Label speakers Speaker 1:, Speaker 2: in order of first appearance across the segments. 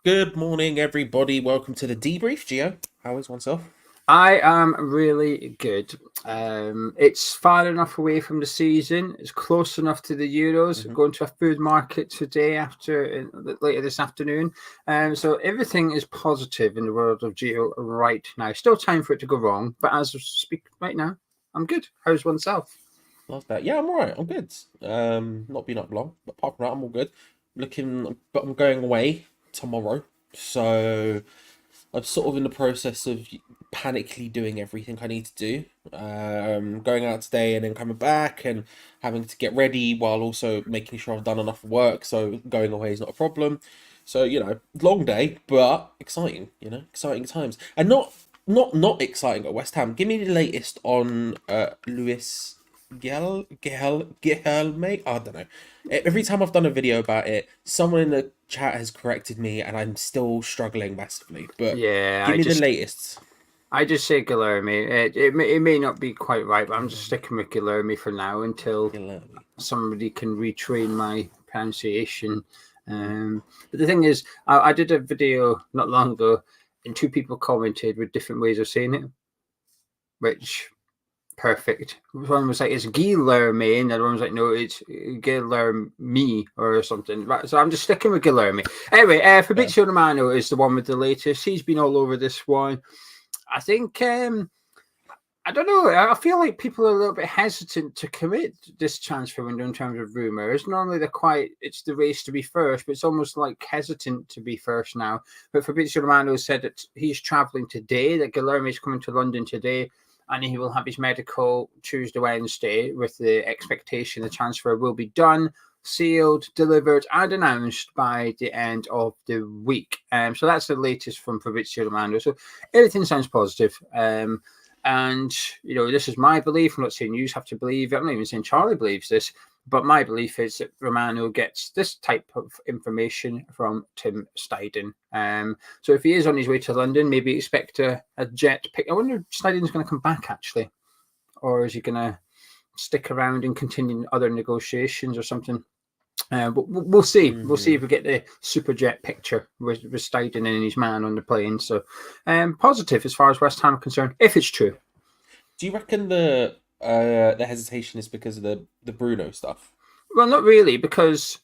Speaker 1: Good morning, everybody. Welcome to the debrief. Gio, how is oneself?
Speaker 2: I am really good. It's far enough away from the season. It's close enough to the Euros.
Speaker 1: Hmm.
Speaker 2: Going to a food market today later this afternoon. So everything is positive in the world of Geo right now. Still time for it to go wrong, but as I speak right now, I'm good. How's oneself?
Speaker 1: Last bet. Yeah, I'm all right. I'm good. Not been up long, but apart from that, I'm all good. But I'm going away tomorrow, so I'm sort of in the process of panically doing everything I need to do. Going out today and then coming back and having to get ready while also making sure I've done enough work. So going away is not a problem. So long day, but exciting. Exciting times, and not exciting at West Ham. Give me the latest on Lewis. Guilherme. I don't know. Every time I've done a video about it, someone in the chat has corrected me, and I'm still struggling massively. But
Speaker 2: Yeah,
Speaker 1: give me the latest.
Speaker 2: I just say Guilherme. It may not be quite right, but I'm just sticking with Guilherme for now until
Speaker 1: Guilherme.
Speaker 2: somebody can retrain my pronunciation.
Speaker 1: Mm.
Speaker 2: But the thing is, I did a video not long ago, and two people commented with different ways of saying it, which perfect. One was like it's Guilherme, and the other one was like no, it's Guilherme or something. Right, so I'm just sticking with Guilherme. Anyway,
Speaker 1: Yeah.
Speaker 2: Fabrizio Romano is the one with the latest. He's been all over this one. I think I don't know. I feel like people are a little bit hesitant to commit this transfer window in terms of rumours. Normally, it's the race to be first, but it's almost like hesitant to be first now. But Fabrizio Romano said that he's travelling today, that Guilherme is coming to London today, and he will have his medical Tuesday, Wednesday, with the expectation the transfer will be done, sealed, delivered, and announced by the end of the week. So that's the latest from Fabrizio Romano. So everything sounds positive. And, this is my belief. I'm not saying you have to believe it. I'm not even saying Charlie believes this. But my belief is that Romano gets this type of information from Tim Steidten. So if he is on his way to London, maybe expect a jet pick. I wonder if Steiden's going to come back, actually. Or is he going to stick around and continue other negotiations or something? But we'll see. We'll see
Speaker 1: Hmm.
Speaker 2: if we get the super jet picture with Steidten and his man on the plane. So positive as far as West Ham are concerned, if it's true.
Speaker 1: Do you reckon the hesitation is because of the Bruno stuff?
Speaker 2: Well, not really, because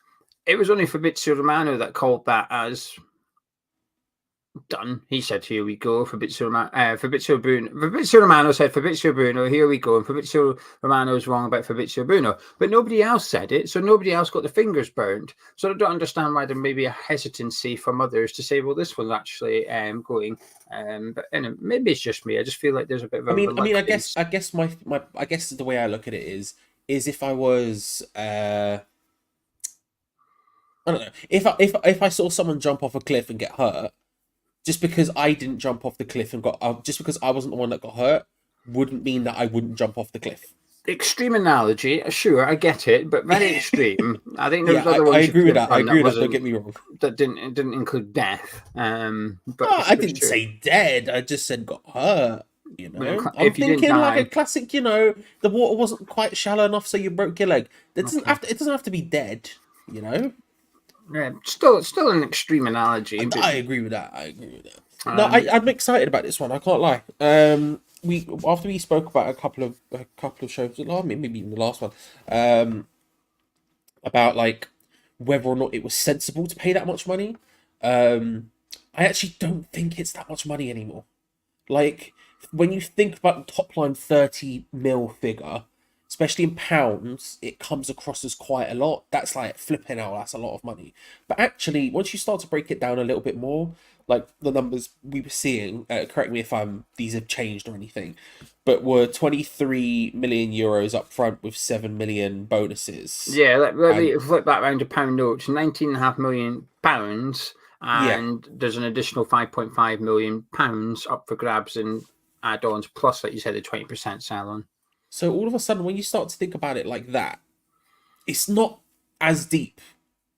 Speaker 2: it was only Fabrizio Romano that called that as done. He said, "Here we go." Fabrizio Bruno. Fabrizio Romano said, "Fabrizio Bruno, here we go." And Fabrizio Romano is wrong about Fabrizio Bruno, but nobody else said it, so nobody else got the fingers burned. So I don't understand why there may be a hesitancy from others to say, "Well, this one's actually going." But maybe it's just me. I just feel like there's a bit of
Speaker 1: I
Speaker 2: a
Speaker 1: mean, I mean, I guess,
Speaker 2: reluctance.
Speaker 1: I guess I guess the way I look at it is if I was, I don't know, if I saw someone jump off a cliff and get hurt, just because I didn't jump off the cliff and just because I wasn't the one that got hurt, wouldn't mean that I wouldn't jump off the cliff.
Speaker 2: Extreme analogy, sure, I get it, but very extreme. I think there
Speaker 1: Yeah,
Speaker 2: was other
Speaker 1: I
Speaker 2: ones you
Speaker 1: agree
Speaker 2: could
Speaker 1: with
Speaker 2: have
Speaker 1: that. I
Speaker 2: done
Speaker 1: agree
Speaker 2: that
Speaker 1: with that. Don't
Speaker 2: wasn't
Speaker 1: get me wrong.
Speaker 2: that didn't include death. But
Speaker 1: No, I
Speaker 2: it's
Speaker 1: didn't
Speaker 2: true.
Speaker 1: say dead. I just said got hurt. I'm
Speaker 2: If you didn't
Speaker 1: thinking like a
Speaker 2: die,
Speaker 1: classic. The water wasn't quite shallow enough, so you broke your leg. That doesn't
Speaker 2: okay.
Speaker 1: have to. It doesn't have to be dead. You know.
Speaker 2: Yeah, still an extreme analogy, but
Speaker 1: I agree with that. I agree with that. No,
Speaker 2: um,
Speaker 1: I'm excited about this one. I can't lie. We after we spoke about a couple of shows, maybe even the last one, um, about like whether or not it was sensible to pay that much money. Um, I actually don't think it's that much money anymore. Like when you think about the top line 30 mil figure, especially in pounds, it comes across as quite a lot. That's like flipping out, that's a lot of money. But actually, once you start to break it down a little bit more, like the numbers we were seeing, correct me if these have changed or anything, but were 23 million euros up front with 7 million bonuses.
Speaker 2: yeah, let
Speaker 1: And
Speaker 2: me flip that round to pound notes. 19.5 million pounds,
Speaker 1: yeah,
Speaker 2: and there's an additional 5.5 million pounds up for grabs and add-ons, plus, like you said, the 20% salon.
Speaker 1: so all of a sudden, when you start to think about it like that, it's not as deep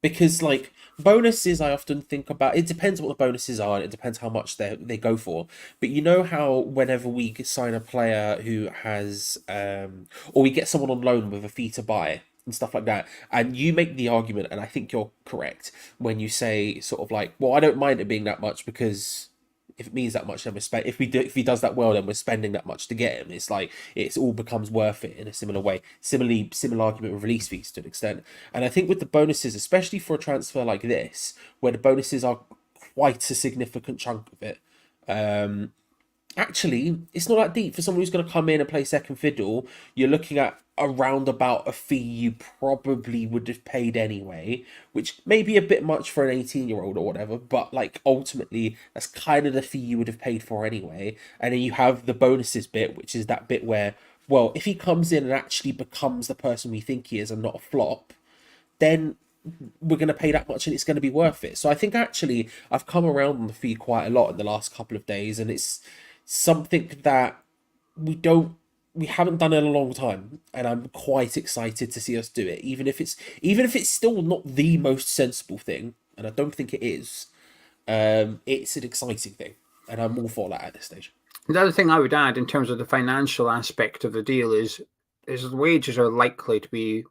Speaker 1: because like bonuses I often think about, it depends what the bonuses are and it depends how much they go for, but you know how whenever we sign a player who has or we get someone on loan with a fee to buy, and stuff like that. And you make the argument, and I think you're correct when you say sort of like, well, I don't mind it being that much because if it means that much, then we're spend. If he does that well, then we're spending that much to get him. It's like it's all becomes worth it in a similar way. Similar argument with release fees to an extent. And I think with the bonuses, especially for a transfer like this, where the bonuses are quite a significant chunk of it. Actually, it's not that deep for someone who's going to come in and play second fiddle. You're looking at around about a fee you probably would have paid anyway, which may be a bit much for an 18-year-old or whatever, but like ultimately that's kind of the fee you would have paid for anyway. And then you have the bonuses bit, which is that bit where, well, if he comes in and actually becomes the person we think he is and not a flop, then we're going to pay that much and it's going to be worth it. So I think actually I've come around on the fee quite a lot in the last couple of days, and it's something that we haven't done in a long time, and I'm quite excited to see us do it, even if it's still not the most sensible thing, and I don't think it is. It's an exciting thing, and I'm all for that at this stage.
Speaker 2: The other thing I would add in terms of the financial aspect of the deal is the wages are likely to be,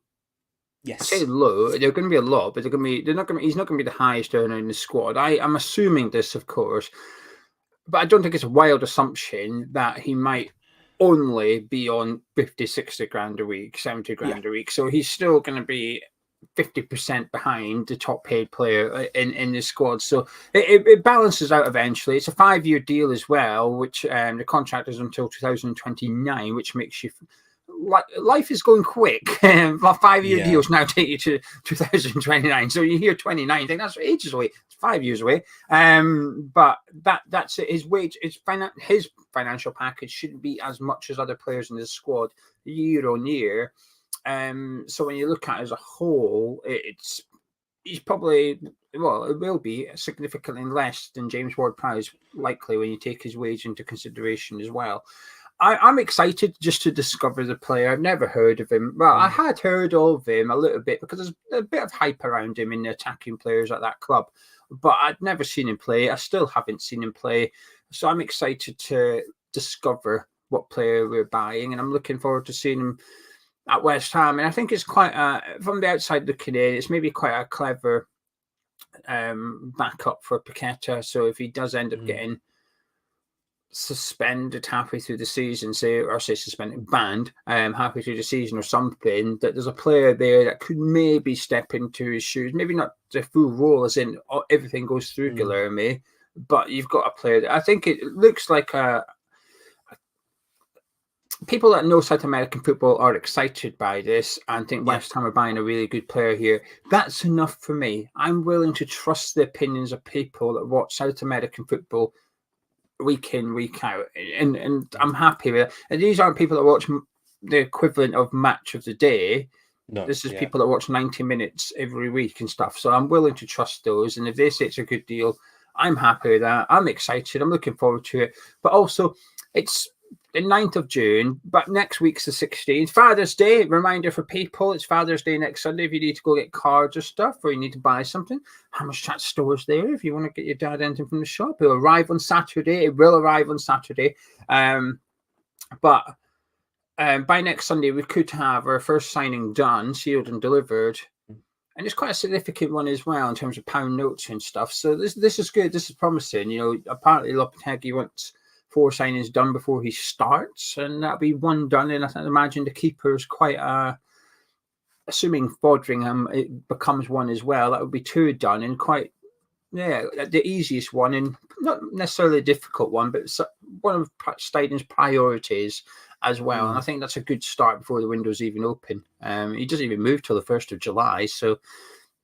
Speaker 2: I say
Speaker 1: Yes.
Speaker 2: low. They're going to be a lot, but they're not going to. He's not going to be the highest earner in the squad. I'm assuming this, of course, but I don't think it's a wild assumption that he might only be on 50, 60 grand a week, 70
Speaker 1: Yeah.
Speaker 2: grand a week. So he's still going to be 50% behind the top paid player in the squad. So it balances out eventually. It's a 5-year deal as well, which the contract is until 2029, which makes you life is going quick. 5-year
Speaker 1: Yeah.
Speaker 2: deals now take you to 2029. So you hear 29, think that's ages away. It's 5 years away. But that's it. His wage, his financial package shouldn't be as much as other players in the squad year on year. So when you look at it as a whole, he's probably, well, it will be significantly less than James Ward-Prowse, likely, when you take his wage into consideration as well. I'm excited just to discover the player. I've never heard of him. Well, I had heard of him a little bit because there's a bit of hype around him in the attacking players at that club, but I'd never seen him play. I still haven't seen him play. So I'm excited to discover what player we're buying, and I'm looking forward to seeing him at West Ham. And I think it's quite, from the outside looking in, it's maybe quite a clever backup for Paqueta. So if he does end up getting suspended halfway through the season, say suspended, banned halfway through the season or something, that there's a player there that could maybe step into his shoes. Maybe not the full role, as in everything goes through Guilherme, but you've got a player that I think it looks like people that know South American football are excited by this and think West Ham are buying a really good player here. That's enough for me. I'm willing to trust the opinions of people that watch South American football week in, week out, and I'm happy with it. And these aren't people that watch the equivalent of match of the day.
Speaker 1: No.
Speaker 2: This is people that watch 90 minutes every week and stuff. So I'm willing to trust those. And if they say it's a good deal, I'm happy with that. I'm excited. I'm looking forward to it. But also, it's the 9th of June, but next week's the 16th. Father's Day, reminder for people, it's Father's Day next Sunday. If you need to go get cards or stuff, or you need to buy something, Hammer's Chat store's there. If you want to get your dad anything from the shop, it'll arrive on Saturday. It will arrive on Saturday. But by next Sunday, we could have our first signing done, sealed and delivered. And it's quite a significant one as well in terms of pound notes and stuff. So this is good. This is promising. You know, apparently Lopetegui wants 4 signings done before he starts, and that'll be 1 done. And I can imagine the keeper is quite assuming Fodringham it becomes 1 as well, that would be 2 done, and quite the easiest one, and not necessarily a difficult one, but one of Steidten's priorities as well. And I think that's a good start before the window's even open. He doesn't even move till the 1st of July, so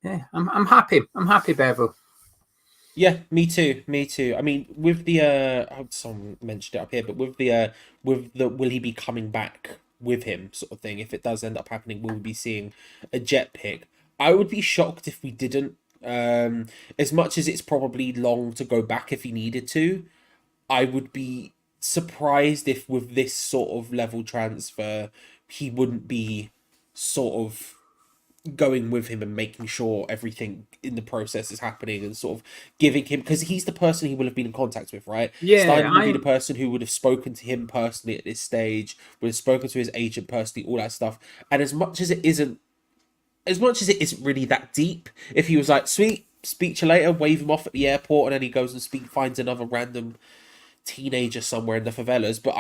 Speaker 2: yeah, I'm happy. I'm happy, Bevo.
Speaker 1: Yeah, me too. Me too. I mean, with the I hope someone mentioned it up here, but with the will he be coming back with him sort of thing? If it does end up happening, will we be seeing a jet pick? I would be shocked if we didn't. As much as it's probably long to go back if he needed to, I would be surprised if with this sort of level transfer, he wouldn't be sort of going with him and making sure everything in the process is happening and sort of giving him, because he's the person he will have been in contact with, right?
Speaker 2: Yeah,
Speaker 1: Steidten would be the person who would have spoken to him personally at this stage, would have spoken to his agent personally, all that stuff. And as much as it isn't as much as it isn't really that deep, if he was like, sweet, speak to you later, wave him off at the airport, and then he goes and finds another random teenager somewhere in the favelas. But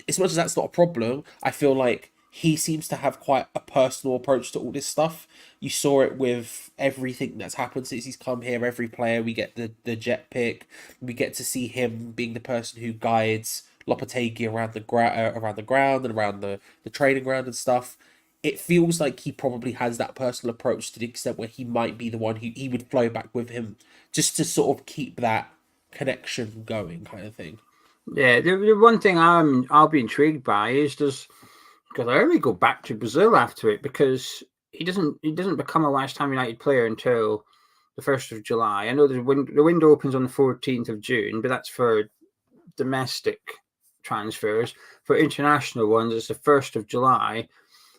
Speaker 1: as much as that's not a problem, I feel like he seems to have quite a personal approach to all this stuff. You saw it with everything that's happened since he's come here. Every player, we get the jet pick. We get to see him being the person who guides Lopetegui around around the ground and around the training ground and stuff. It feels like he probably has that personal approach to the extent where he might be the one who he would flow back with him just to sort of keep that connection going, kind of thing.
Speaker 2: Yeah, the one thing I'll be intrigued by is does Guilherme go back to Brazil after it, because he doesn't become a West Ham United player until the 1st of July. I know the window opens on the 14th of June, but that's for domestic transfers. For international ones, it's the 1st of July.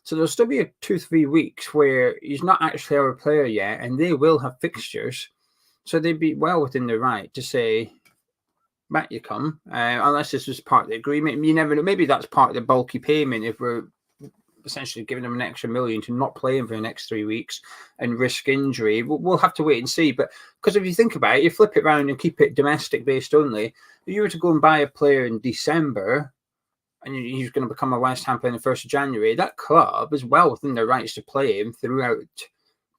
Speaker 2: So there'll still be 2-3 weeks where he's not actually our player yet, and they will have fixtures. So they'd be well within their right to say, back you come, unless this was part of the agreement. You never know. Maybe that's part of the bulky payment if we're essentially giving them an extra $1 million to not play him for the next 3 weeks and risk injury. We'll have to wait and see. But because if you think about it, you flip it around and keep it domestic based only. If you were to go and buy a player in December and he's going to become a West Ham player on the 1st of January, that club is well within their rights to play him throughout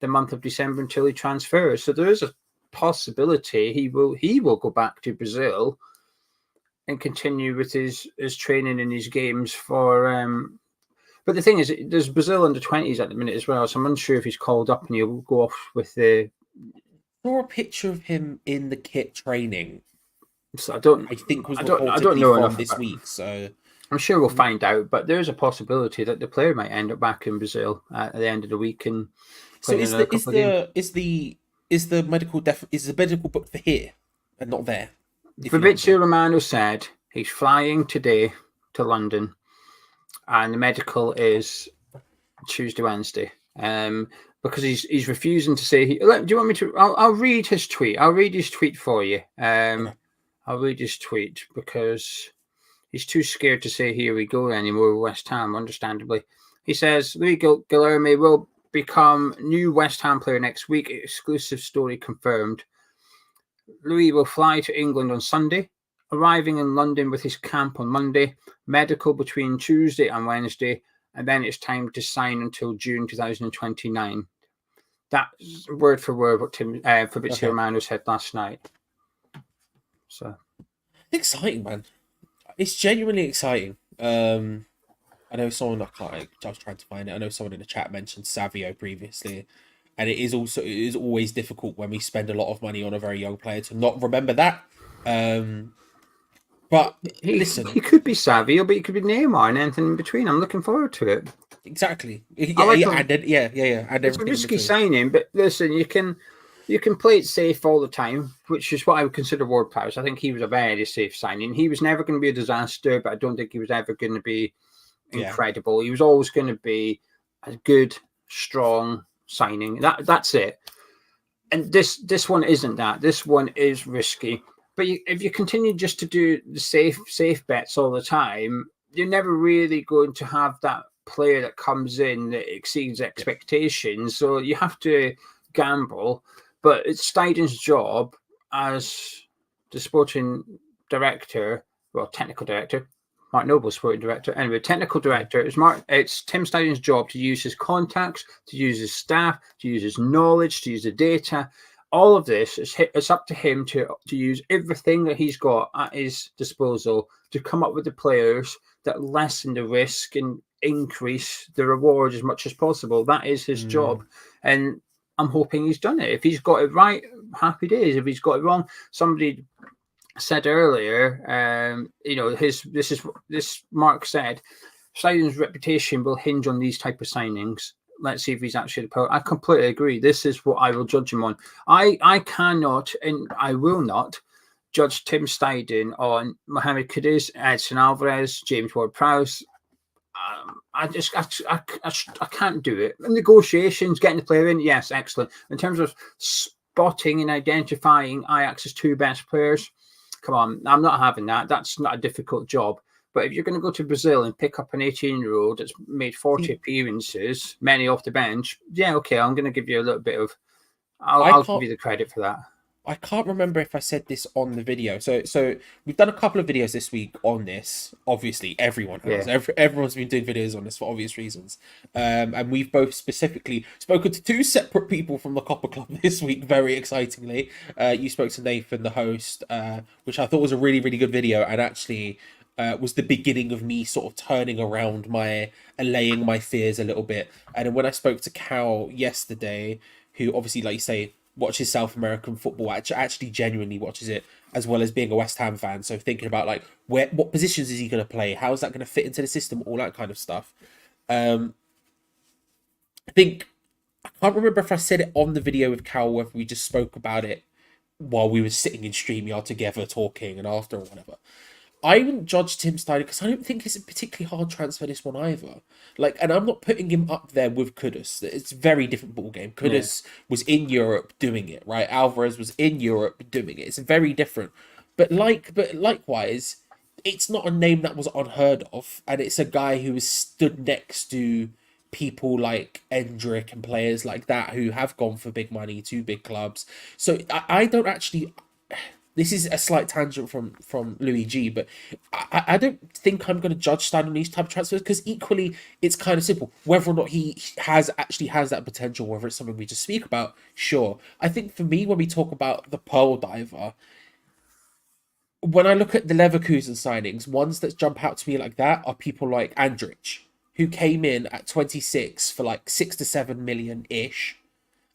Speaker 2: the month of December until he transfers. So there is a possibility he will go back to Brazil and continue with his training and his games for. But the thing is, there's Brazil under 20s at the minute as well, so I'm unsure if he's called up and he'll go off with the.
Speaker 1: Saw a picture of him in the kit training.
Speaker 2: So I
Speaker 1: think was
Speaker 2: don't know
Speaker 1: from this week. So
Speaker 2: I'm sure we'll find out. But there is a possibility that the player might end up back in Brazil at the end of the week. And
Speaker 1: so is the medical book for here and not there?
Speaker 2: Fabrizio Romano said he's flying today to London, and the medical is Tuesday, Wednesday. Because he's refusing to say. Do you want me to? I'll read his tweet. I'll read his tweet for you. I'll read his tweet because he's too scared to say "here we go" anymore with West Ham. Understandably, he says Louis Guilherme will become new West Ham player next week. Exclusive story confirmed. Louis will fly to England on Sunday, arriving in London with his camp on Monday. Medical between Tuesday and Wednesday, and then it's time to sign until June 2029. That's word for word what Fabrizio Romano said last night. So
Speaker 1: exciting, man! It's genuinely exciting. I know someone I was trying to find it. I know someone in the chat mentioned Savio previously, and it is always difficult when we spend a lot of money on a very young player to not remember that. But listen,
Speaker 2: he could be Savio, but he could be Neymar and anything in between. I'm looking forward to it.
Speaker 1: Exactly.
Speaker 2: And
Speaker 1: it's
Speaker 2: a risky signing, but listen, you can play it safe all the time, which is what I would consider Ward-Prowse. I think he was a very safe signing. He was never going to be a disaster, but I don't think he was ever going to be incredible. He was always going to be a good, strong signing. That's it. And this one isn't that. This one is risky. But if you continue just to do the safe bets all the time, you're never really going to have that player that comes in that exceeds expectations. So you have to gamble. But it's Steidten's job as the sporting director, technical director, Mark Noble's sporting director. Anyway, technical director, it's Tim Steidten's job to use his contacts, to use his staff, to use his knowledge, to use the data. All of this, it's up to him to use everything that he's got at his disposal to come up with the players that lessen the risk and increase the reward as much as possible. That is his job. And I'm hoping he's done it. If he's got it right, happy days. If he's got it wrong, somebody said earlier, this Mark said, Steidten's reputation will hinge on these type of signings. Let's see if he's actually the power. I completely agree. This is what I will judge him on. I cannot and I will not judge Tim Steidten on Mohamed Kudus, Edson Alvarez, James Ward-Prowse. I can't do it. Negotiations, getting the player in, yes, excellent. In terms of spotting and identifying Ajax's two best players, come on, I'm not having that. That's not a difficult job. But if you're going to go to Brazil and pick up an 18-year-old that's made 40 appearances, many off the bench, yeah, okay, I'm going to give you a little bit of. I'll give you the credit for that.
Speaker 1: I can't remember if I said this on the video. So we've done a couple of videos this week on this. Obviously, everyone has.
Speaker 2: Yeah.
Speaker 1: Everyone's been doing videos on this for obvious reasons. And we've both specifically spoken to two separate people from the Copper Club this week, very excitingly. You spoke to Nathan, the host, which I thought was a really, really good video, and actually was the beginning of me sort of turning around my allaying my fears a little bit. And then when I spoke to Cal yesterday, who obviously, like you say, watches South American football, actually genuinely watches it, as well as being a West Ham fan. So thinking about like what positions is he going to play, how's that going to fit into the system, all that kind of stuff. I think I can't remember if I said it on the video with Cal, whether we just spoke about it while we were sitting in StreamYard together talking and after or whatever. I wouldn't judge Tim Steidten because I don't think it's a particularly hard transfer, this one either. Like, and I'm not putting him up there with Kudus. It's a very different ball game. Kudus was in Europe doing it, right? Alvarez was in Europe doing it. It's very different. But likewise, it's not a name that was unheard of, and it's a guy who has stood next to people like Endrick and players like that who have gone for big money to big clubs. So I don't actually. This is a slight tangent from Louis G, but I don't think I'm going to judge Stein on these type of transfers because equally it's kind of simple. Whether or not he has that potential, whether it's something we just speak about, sure. I think for me, when we talk about the Pearl Diver, when I look at the Leverkusen signings, ones that jump out to me like that are people like Andrich, who came in at 26 for like 6 to 7 million ish,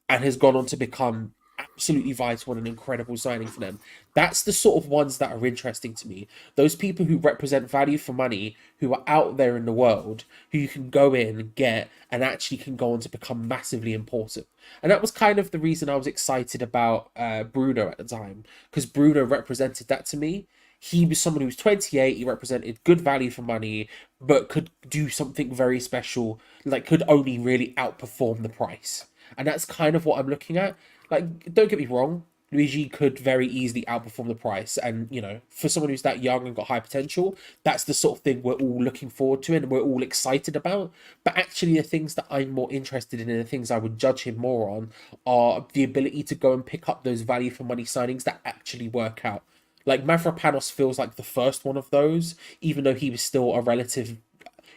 Speaker 1: and has gone on to become absolutely vital and an incredible signing for them. That's the sort of ones that are interesting to me. Those people who represent value for money, who are out there in the world, who you can go in and get and actually can go on to become massively important. And that was kind of the reason I was excited about Bruno at the time, because Bruno represented that to me. He was someone who was 28, he represented good value for money, but could do something very special, like could only really outperform the price. And that's kind of what I'm looking at. Like, don't get me wrong, Luigi could very easily outperform the price. And, you know, for someone who's that young and got high potential, that's the sort of thing we're all looking forward to and we're all excited about. But actually, the things that I'm more interested in and the things I would judge him more on are the ability to go and pick up those value for money signings that actually work out. Like, Mavropanos feels like the first one of those, even though he was still a relative.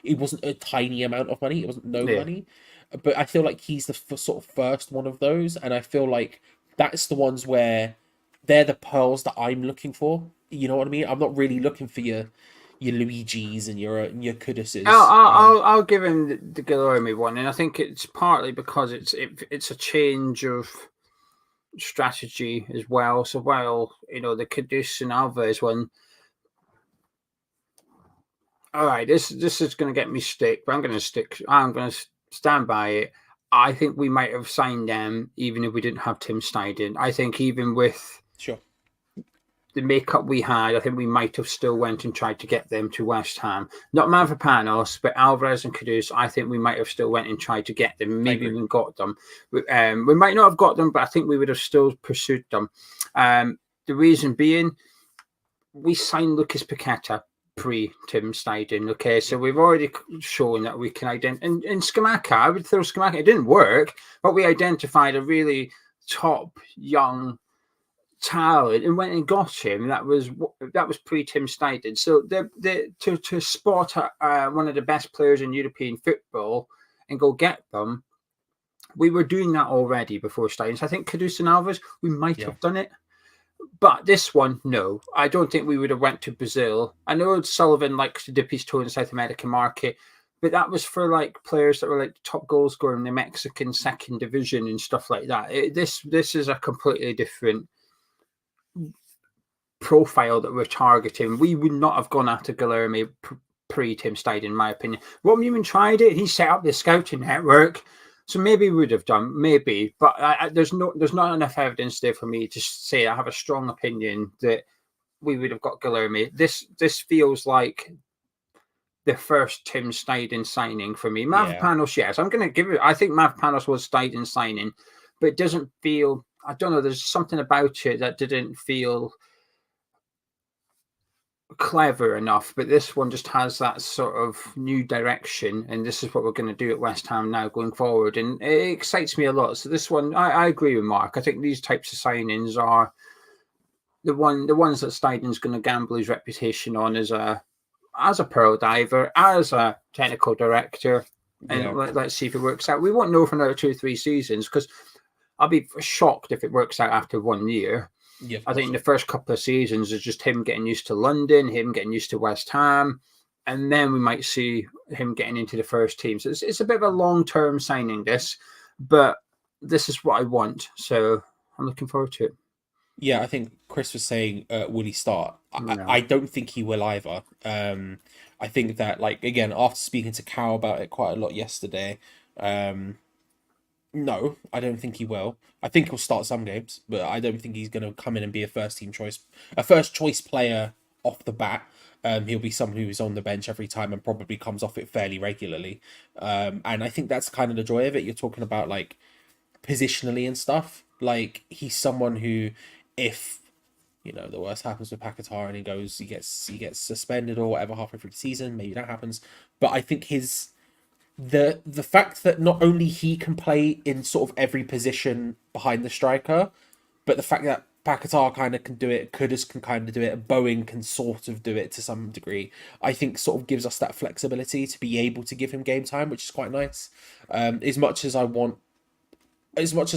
Speaker 1: It wasn't a tiny amount of money, it wasn't no money. But I feel like he's the sort of first one of those, and I feel like that's the ones where they're the pearls that I'm looking for. You know what I mean? I'm not really looking for your Luigis and your Kuduses.
Speaker 2: I'll give him the Guilherme one, and I think it's partly because it's a change of strategy as well. So while the Kudus and Alvarez one. All right, this is going to get me stick, but I'm going to stand by it. I think we might have signed them even if we didn't have Tim Steidten. I think even with the makeup we had, I think we might have still went and tried to get them to West Ham. Not Mavropanos, but Alvarez and Kudus. I think we might have still went and tried to get them. Maybe even got them. We might not have got them, but I think we would have still pursued them. The reason being, we signed Lucas Paqueta pre-Tim Steidten. Okay, so we've already shown that we can identify. And Scamacca, I would throw Scamacca. It didn't work, but we identified a really top young talent and went and got him. That was pre-Tim Steidten. So to spot one of the best players in European football and go get them, we were doing that already before Steidten. So I think Kudus and Alvarez, we might have done it. But this one, no. I don't think we would have went to Brazil. I know Sullivan likes to dip his toe in the South American market, but that was for like players that were like top goal scorer in the Mexican second division and stuff like that. This is a completely different profile that we're targeting. We would not have gone after Guilherme pre-Tim Steidten, in my opinion. Rob Newman tried it. He set up the scouting network. So maybe we would have done, maybe, but there's not enough evidence there for me to say I have a strong opinion that we would have got Guilherme. This feels like the first Tim Steidten signing for me. Mavropanos, yes, I'm going to give it. I think Mavropanos was Steidten signing, but it doesn't feel. I don't know. There's something about it that didn't feel clever enough, but this one just has that sort of new direction, and this is what we're going to do at West Ham now going forward, and it excites me a lot. So this one, I agree with Mark. I think these types of signings are the ones that Steidten's going to gamble his reputation on as a pearl diver, as a technical director, and let's see if it works out. We won't know for another 2 or 3 seasons, because I'll be shocked if it works out after 1 year.
Speaker 1: Yeah,
Speaker 2: I think the first couple of seasons is just him getting used to London, him getting used to West Ham, and then we might see him getting into the first team. So it's a bit of a long-term signing, this, but this is what I want. So I'm looking forward to it.
Speaker 1: Yeah, I think Chris was saying, will he start?
Speaker 2: No.
Speaker 1: I don't think he will either. I think that, like, again, after speaking to Cal about it quite a lot yesterday, no, I don't think he will. I think he'll start some games, but I don't think he's going to come in and be a first choice player off the bat. He'll be someone who's on the bench every time and probably comes off it fairly regularly. And I think that's kind of the joy of it. You're talking about, like, positionally and stuff. Like, he's someone who, if the worst happens with Paquetá and he gets suspended or whatever halfway through the season, maybe that happens. But I think the fact that not only he can play in sort of every position behind the striker, but the fact that Paquetá kind of can do it, Kudus can kind of do it, Bowen can sort of do it to some degree, I think sort of gives us that flexibility to be able to give him game time, which is quite nice. As much as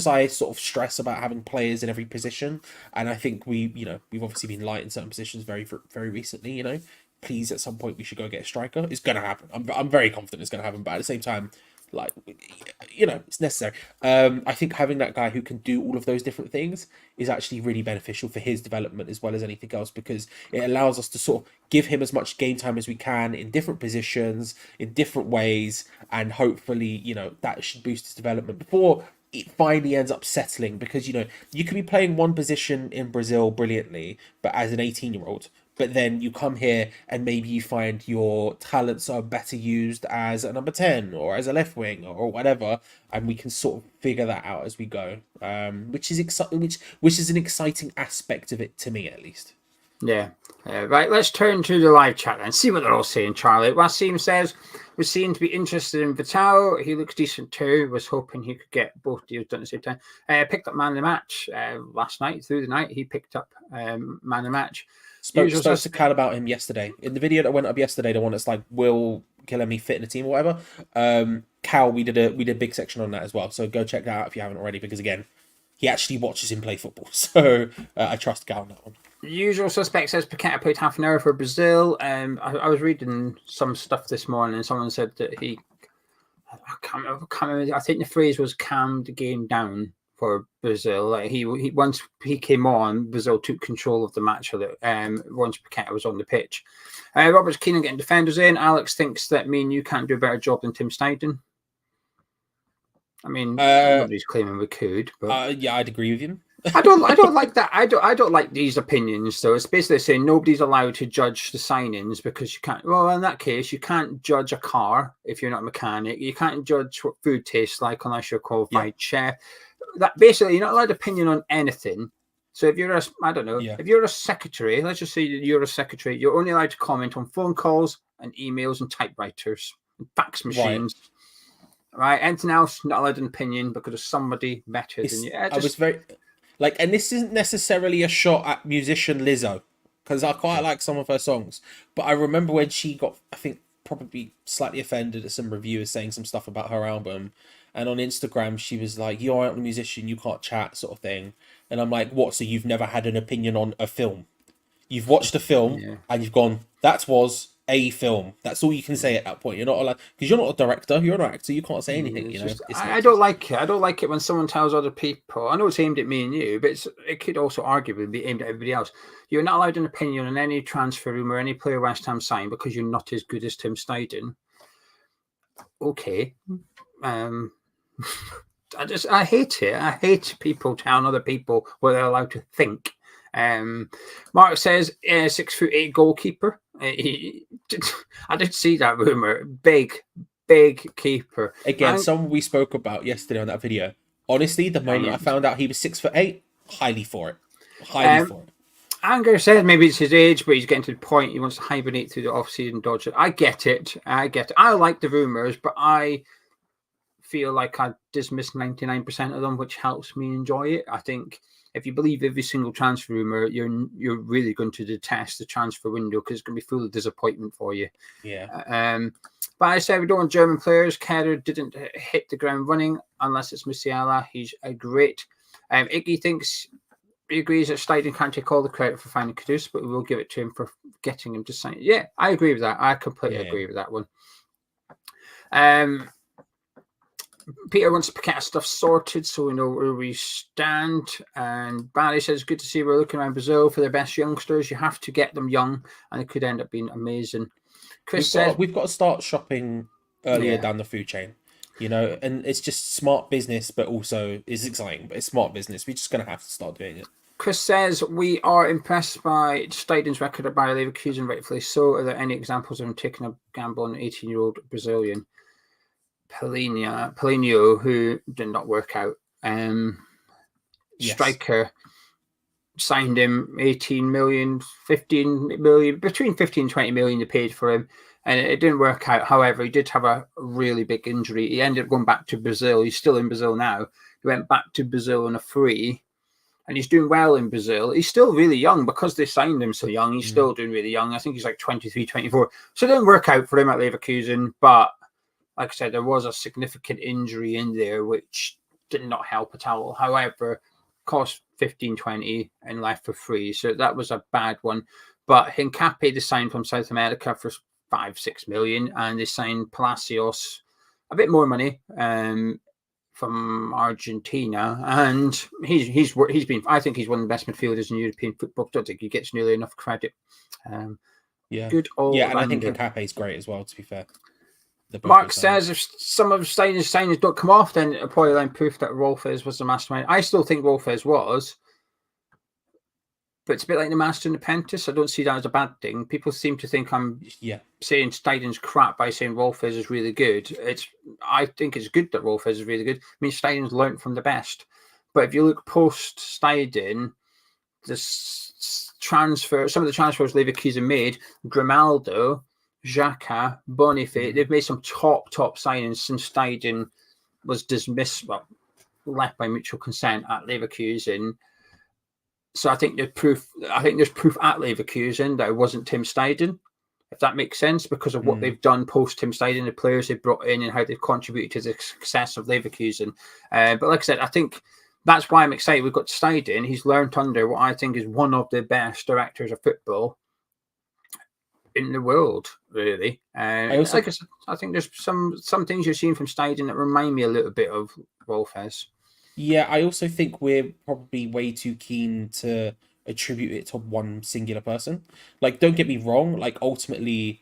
Speaker 1: I sort of stress about having players in every position, and I think we've obviously been light in certain positions very, very recently, please at some point we should go get a striker. It's going to happen. I'm very confident it's going to happen, but at the same time, like, it's necessary. I think having that guy who can do all of those different things is actually really beneficial for his development as well as anything else, because it allows us to sort of give him as much game time as we can in different positions, in different ways, and hopefully, that should boost his development before it finally ends up settling, because you could be playing one position in Brazil brilliantly, but as an 18-year-old, but then you come here and maybe you find your talents are better used as a number 10 or as a left wing or whatever, and we can sort of figure that out as we go, which is which is an exciting aspect of it to me, at least.
Speaker 2: Yeah. Right, let's turn to the live chat and see what they're all saying, Charlie. Wasim says, we seem to be interested in Vital. He looks decent too. Was hoping he could get both deals done at the same time. Picked up man of the match last night. Through the night, he picked up man of the match.
Speaker 1: Spoke to Cal about him yesterday. In the video that went up yesterday, the one that's like, will Guilherme fit in a team or whatever? Cal, we did a big section on that as well. So go check that out if you haven't already, because again, he actually watches him play football. So I trust Cal on that one.
Speaker 2: Usual suspect says Paquetá played half an hour for Brazil. I was reading some stuff this morning, and someone said that I can't remember. I think the phrase was calmed the game down for Brazil. Like he once he came on, Brazil took control of the match. Once Paquetá was on the pitch. Robert's keen on getting defenders in. Alex thinks that me and you can't do a better job than Tim Steidten. I mean, nobody's claiming we could, but
Speaker 1: yeah, I'd agree with you.
Speaker 2: I don't like that. I don't like these opinions. So it's basically saying nobody's allowed to judge the signings because you can't. Well, in that case, you can't judge a car if you're not a mechanic. You can't judge what food tastes like unless you're a qualified chef. That basically, you're not allowed opinion on anything. So if you're if you're a secretary, let's just say you're a secretary, you're only allowed to comment on phone calls and emails and typewriters and fax machines. Right? Anything else, not allowed an opinion because of somebody better than you.
Speaker 1: I was very. And this isn't necessarily a shot at musician Lizzo, because I quite like some of her songs. But I remember when she got, I think, probably slightly offended at some reviewers saying some stuff about her album. And on Instagram, she was like, you aren't a musician, you can't chat, sort of thing. And I'm like, what? So you've never had an opinion on a film? You've watched a film and you've gone, that was a film. That's all you can say at that point. You're not allowed, because you're not a director, you're an actor, you can't say anything.
Speaker 2: I don't like it. I don't like it when someone tells other people. I know it's aimed at me and you, but it could also arguably be aimed at everybody else. You're not allowed an opinion on any transfer room or any player West Ham signed because you're not as good as Tim Steidten. Okay. I hate it. I hate people telling other people what they're allowed to think. Mark says 6'8" goalkeeper. I did see that rumor. Big keeper.
Speaker 1: Again, someone we spoke about yesterday on that video. Honestly, the moment I found out he was 6'8", highly for it.
Speaker 2: Anger said maybe it's his age, but he's getting to the point he wants to hibernate through the off-season dodge it. I get it. I like the rumours, but I feel like I dismiss 99% of them, which helps me enjoy it. I think if you believe every single transfer rumour, you're really going to detest the transfer window because it's going to be full of disappointment for you.
Speaker 1: Yeah.
Speaker 2: But I said we don't want German players. Kerr didn't hit the ground running unless it's Musiala. He's a great. Iggy thinks he agrees that Steidten can't take all the credit for finding Kudus, but we will give it to him for getting him to sign. Yeah, I agree with that. I completely agree with that one. Peter wants to get stuff sorted so we know where we stand. And Barry says, good to see we're looking around Brazil for the best youngsters. You have to get them young, and it could end up being amazing. Chris says,
Speaker 1: we've got to start shopping earlier down the food chain, and it's just smart business, but also is exciting, but it's smart business. We're just going to have to start doing it.
Speaker 2: Chris says, we are impressed by Steidten's record at Bayer Leverkusen, rightfully so. Are there any examples of him taking a gamble on an 18-year-old Brazilian? Paulinho, who did not work out. Striker signed him 18 million, 15 million, between 15 and 20 million they paid for him. And it didn't work out. However, he did have a really big injury. He ended up going back to Brazil. He's still in Brazil now. He went back to Brazil on a free. And he's doing well in Brazil. He's still really young because they signed him so young. He's still doing really young. I think he's like 23, 24. So it didn't work out for him at Leverkusen. But like I said, there was a significant injury in there, which did not help at all. However, cost 15, 20 and left for free. So that was a bad one. But Hincapié, they signed from South America for 5-6 million. And they signed Palacios a bit more money. From Argentina, and he's been. I think he's one of the best midfielders in European football. I don't think he gets nearly enough credit. Good old
Speaker 1: and I think Hincapié is great as well. To be fair,
Speaker 2: Mark says if some of Steiner's signings don't come off, then it'll probably then proof that Rolfes was the mastermind. I still think Rolfes was, but it's a bit like the Master and Apprentice. I don't see that as a bad thing. People seem to think I'm saying Steiden's crap by saying Rolfes is really good. I think it's good that Rolfes is really good. I mean, Steiden's learned from the best. But if you look post Steiden, some of the transfers Leverkusen made, Grimaldo, Xhaka, Boniface, they've made some top signings since Steiden was dismissed, left by mutual consent at Leverkusen. So I think there's proof at Leverkusen that it wasn't Tim Steiden, if that makes sense, because of what they've done post Tim Steiden, the players they've brought in and how they've contributed to the success of Leverkusen. But like I said, I think that's why I'm excited. We've got Steiden. He's learned under what I think is one of the best directors of football in the world, really. I think there's some things you're seeing from Steiden that remind me a little bit of Rolfes.
Speaker 1: Yeah, I also think we're probably way too keen to attribute it to one singular person. Like, don't get me wrong. Ultimately,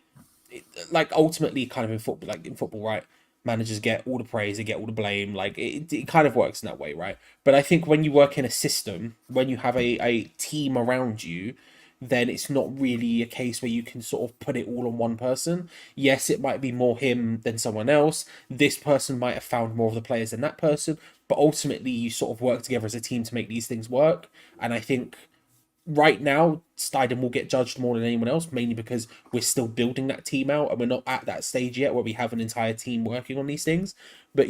Speaker 1: kind of in football, right? Managers get all the praise, they get all the blame. It kind of works in that way, right? But I think when you work in a system, when you have a team around you, then it's not really a case where you can sort of put it all on one person. Yes, it might be more him than someone else. This person might have found more of the players than that person. But ultimately, you sort of work together as a team to make these things work. And I think right now, Steiden will get judged more than anyone else, mainly because we're still building that team out and we're not at that stage yet where we have an entire team working on these things. But,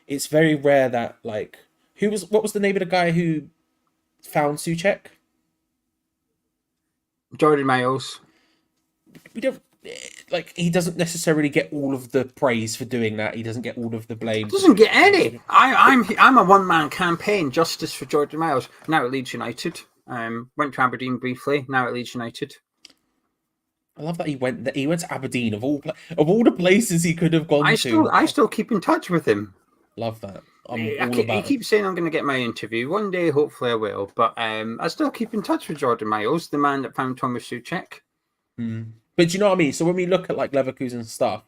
Speaker 1: it's very rare that, what was the name of the guy who found Souček?
Speaker 2: Jordan Miles.
Speaker 1: We don't he doesn't necessarily get all of the praise for doing that. He doesn't get all of the blame.
Speaker 2: Doesn't get any. I'm a one-man campaign. Justice for Jordan Miles. Now at Leeds United. Went to Aberdeen briefly. Now at Leeds United.
Speaker 1: I love that he went to Aberdeen of all the places he could have gone to.
Speaker 2: I still keep in touch with him.
Speaker 1: Love that.
Speaker 2: He keeps saying I'm going to get my interview one day. Hopefully I will. But I still keep in touch with Jordan Miles, the man that found Thomas Souček.
Speaker 1: But do you know what I mean? So when we look at Leverkusen stuff,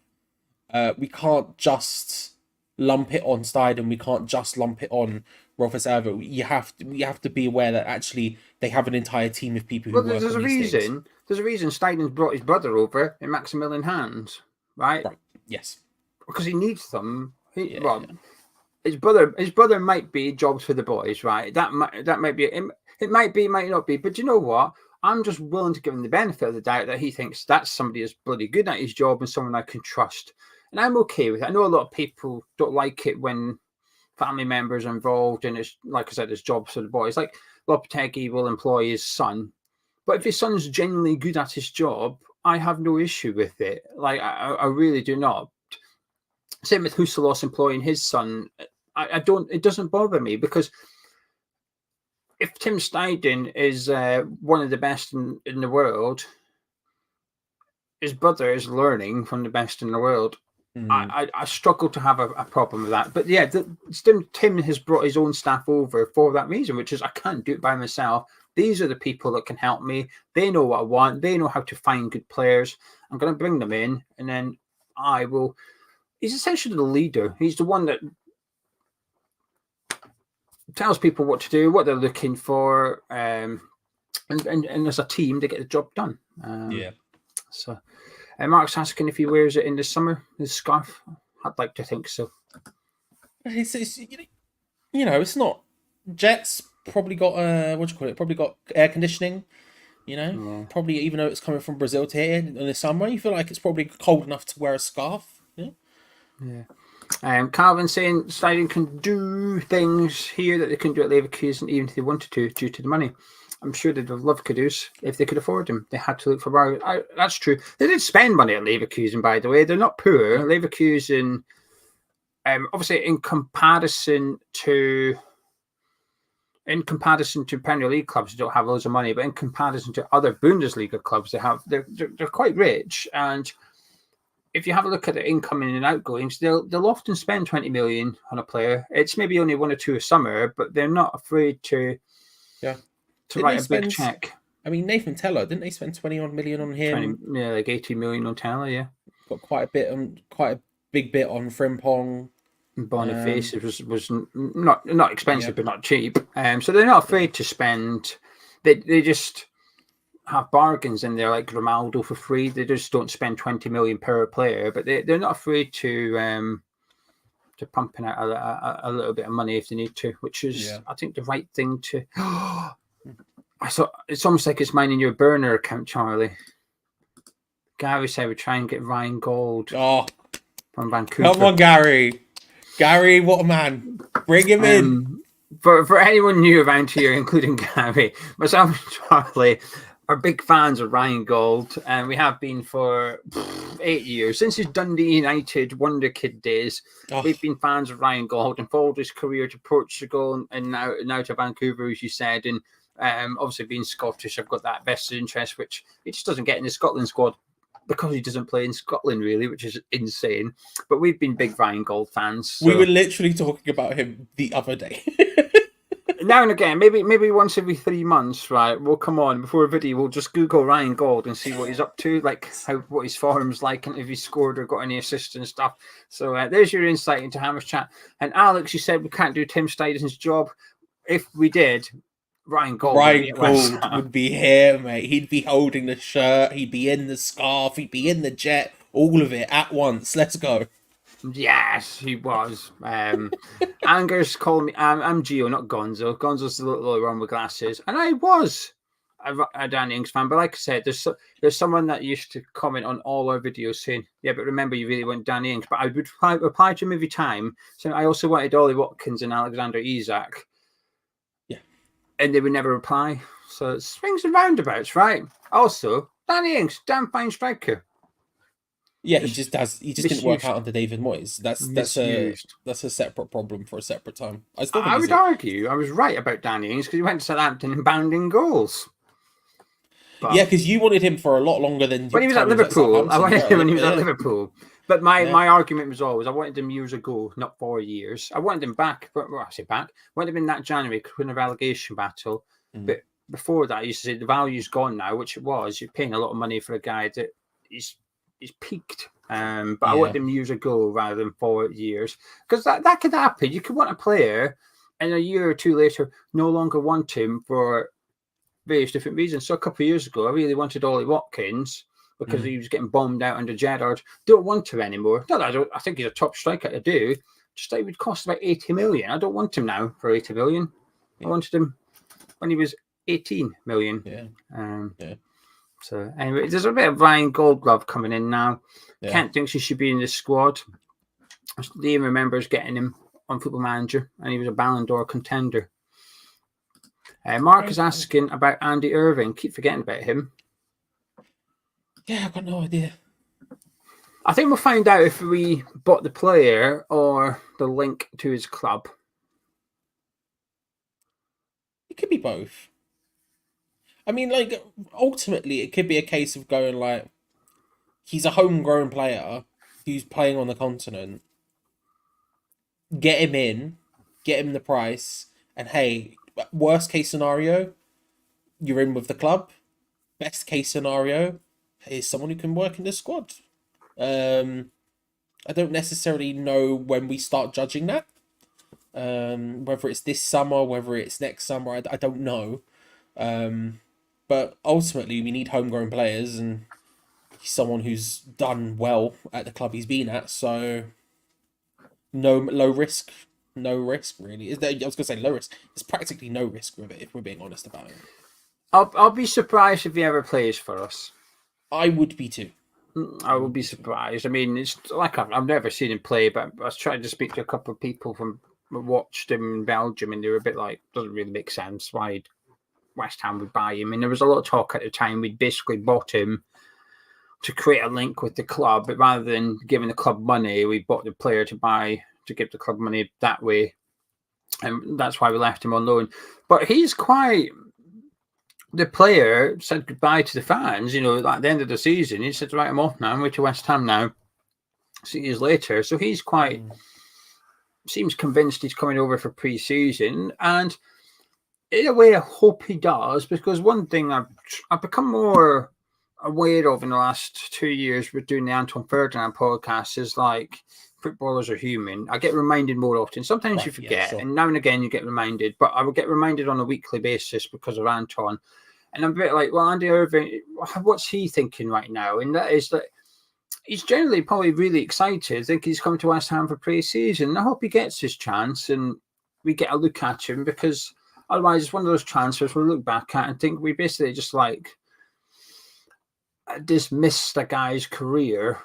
Speaker 1: we can't just lump it on Steiden. We can't just lump it on Rolfes Erver. We have to be aware that actually they have an entire team of people who work on these things.
Speaker 2: There's a reason Steiden's brought his brother over in Maximilian Hans, right?
Speaker 1: Yes.
Speaker 2: Because he needs them. His brother might be jobs for the boys, right? That might be. It might be, might not be. But you know what? I'm just willing to give him the benefit of the doubt that he thinks that's somebody who's bloody good at his job and someone I can trust. And I'm okay with it. I know a lot of people don't like it when family members are involved, and it's, like I said, it's jobs for the boys. Like Lopetegui will employ his son, but if his son's genuinely good at his job, I have no issue with it. Like I really do not. Same with Huselos employing his son. I don't. It doesn't bother me, because if Tim Steidten is one of the best in the world, his brother is learning from the best in the world. I struggle to have a problem with that. But yeah, Tim has brought his own staff over for that reason, which is I can't do it by myself. These are the people that can help me. They know what I want. They know how to find good players. I'm going to bring them in, and then I will. He's essentially the leader. He's the one that tells people what to do, what they're looking for, and as a team, they get the job done. So, Mark's asking if he wears it in the summer, his scarf. I'd like to think so.
Speaker 1: It's it's not. Jet's probably got what do you call it? Probably got air conditioning. Probably, even though it's coming from Brazil to here in the summer, you feel like it's probably cold enough to wear a scarf.
Speaker 2: Calvin saying Steidten can do things here that they couldn't do at Leverkusen, even if they wanted to, due to the money. I'm sure they'd have loved Kudus if they could afford him. They had to look for borrow. That's true. They did spend money at Leverkusen, by the way. They're not poor. Leverkusen, obviously, in comparison to Premier League clubs, they don't have loads of money, but in comparison to other Bundesliga clubs, they're quite rich. And if you have a look at the incoming and outgoings, they'll often spend 20 million on a player. It's maybe only 1 or 2 a summer, but they're not afraid to write a big check.
Speaker 1: I mean, Nathan Teller, didn't they spend 21 million on him?
Speaker 2: Like 80 million on Teller, yeah.
Speaker 1: Got quite a big bit on Frimpong.
Speaker 2: Boniface was not expensive, but not cheap. So they're not afraid to spend. They just have bargains in there, like Grimaldo for free. They just don't spend 20 million per player, but they're not afraid to pumping out a little bit of money if they need to, which is I think the right thing to. I thought it's almost like it's mine in your burner account, Charlie. Gary said we try and get Ryan Gold from Vancouver.
Speaker 1: Come on, Gary. Gary, what a man. Bring him in.
Speaker 2: For anyone new around here, including Gary, myself and Charlie are big fans of Ryan Gold, and we have been for 8 years. Since his Dundee United wonderkid days, we've been fans of Ryan Gold and followed his career to Portugal and now to Vancouver, as you said. And obviously being Scottish, I've got that vested interest, which he just doesn't get in the Scotland squad because he doesn't play in Scotland, really, which is insane. But we've been big Ryan Gold fans. So.
Speaker 1: We were literally talking about him the other day.
Speaker 2: Now and again, maybe once every 3 months, right? We'll come on before a video. We'll just Google Ryan Gold and see what he's up to, like what his form's like, and if he scored or got any assists and stuff. So there's your insight into Hammers Chat. And Alex, you said we can't do Tim Steidten's job. If we did, Ryan Gold
Speaker 1: would be here, mate. He'd be holding the shirt. He'd be in the scarf. He'd be in the jet. All of it at once. Let's go.
Speaker 2: Yes, he was. Anger's calling me. I'm Gio, not Gonzo. Gonzo's the little one with glasses, and I was a Danny Ings fan. But like I said, there's someone that used to comment on all our videos saying, "Yeah, but remember, you really want Danny Ings." But I would reply to him every time. So I also wanted Ollie Watkins and Alexander Isak.
Speaker 1: Yeah,
Speaker 2: and they would never reply. So it swings and roundabouts, right? Also, Danny Ings, damn fine striker.
Speaker 1: Yeah, he just didn't work out under David Moyes. That's a separate problem for a separate time.
Speaker 2: I would argue I was right about Danny Ings because he went to Southampton and bound in goals.
Speaker 1: But, yeah, because you wanted him for a lot longer than
Speaker 2: when he was at Liverpool. I wanted him when he was at Liverpool. But my argument was always I wanted him years ago, not 4 years. I wanted him back. Well, I say back. I wanted him in that January to win a relegation battle. But before that, I used to say the value's gone now, which it was. You're paying a lot of money for a guy that he's peaked. But I wanted him years ago rather than 4 years. Because that could happen. You could want a player and a year or two later no longer want him for various different reasons. So a couple of years ago, I really wanted Ollie Watkins because he was getting bombed out under Gerrard. Don't want him anymore. Not that I think he's a top striker to do. Just that it would cost about 80 million. I don't want him now for 80 million. I wanted him when he was 18 million.
Speaker 1: Yeah. Yeah.
Speaker 2: So anyway, there's a bit of Ryan Goldglove coming in now.
Speaker 1: Yeah.
Speaker 2: Kent thinks he should be in the squad. Liam remembers getting him on Football Manager, and he was a Ballon d'Or contender. Mark is asking about Andy Irving. Keep forgetting about him.
Speaker 1: Yeah, I've got no idea.
Speaker 2: I think we'll find out if we bought the player or the link to his club.
Speaker 1: It could be both. I mean, like, ultimately, it could be a case of going, like, he's a homegrown player who's playing on the continent. Get him in, get him the price, and hey, worst case scenario, you're in with the club. Best case scenario, here's someone who can work in the squad. I don't necessarily know when we start judging that. Whether it's this summer, whether it's next summer, I don't know. But ultimately, we need homegrown players, and he's someone who's done well at the club he's been at. So, no low risk, no risk really. I was gonna say low risk. There's practically no risk with it if we're being honest about it.
Speaker 2: I'll be surprised if he ever plays for us.
Speaker 1: I would be too.
Speaker 2: I would be surprised. I mean, it's like I've never seen him play, but I was trying to speak to a couple of people from watched him in Belgium, and they were a bit like, doesn't really make sense why West Ham would buy him. And there was a lot of talk at the time we'd basically bought him to create a link with the club, but rather than giving the club money, we bought the player to give the club money that way, and that's why we left him on loan. But he's quite. The player said goodbye to the fans, at the end of the season. He said, right, I'm off now. I'm way to West Ham now. 6 years later. So he's quite, seems convinced he's coming over for pre-season. And in a way, I hope he does, because one thing I've become more aware of in the last 2 years with doing the Anton Ferdinand podcast is like, footballers are human. I get reminded more often. Sometimes you forget,
Speaker 1: yeah, sure.
Speaker 2: and now and again you get reminded. But I would get reminded on a weekly basis because of Anton. And I'm a bit like, well, Andy Irving, what's he thinking right now? And that is that he's generally probably really excited. I think he's coming to West Ham for pre-season. I hope he gets his chance and we get a look at him, because otherwise it's one of those transfers we'll look back at and think we basically just like dismissed a guy's career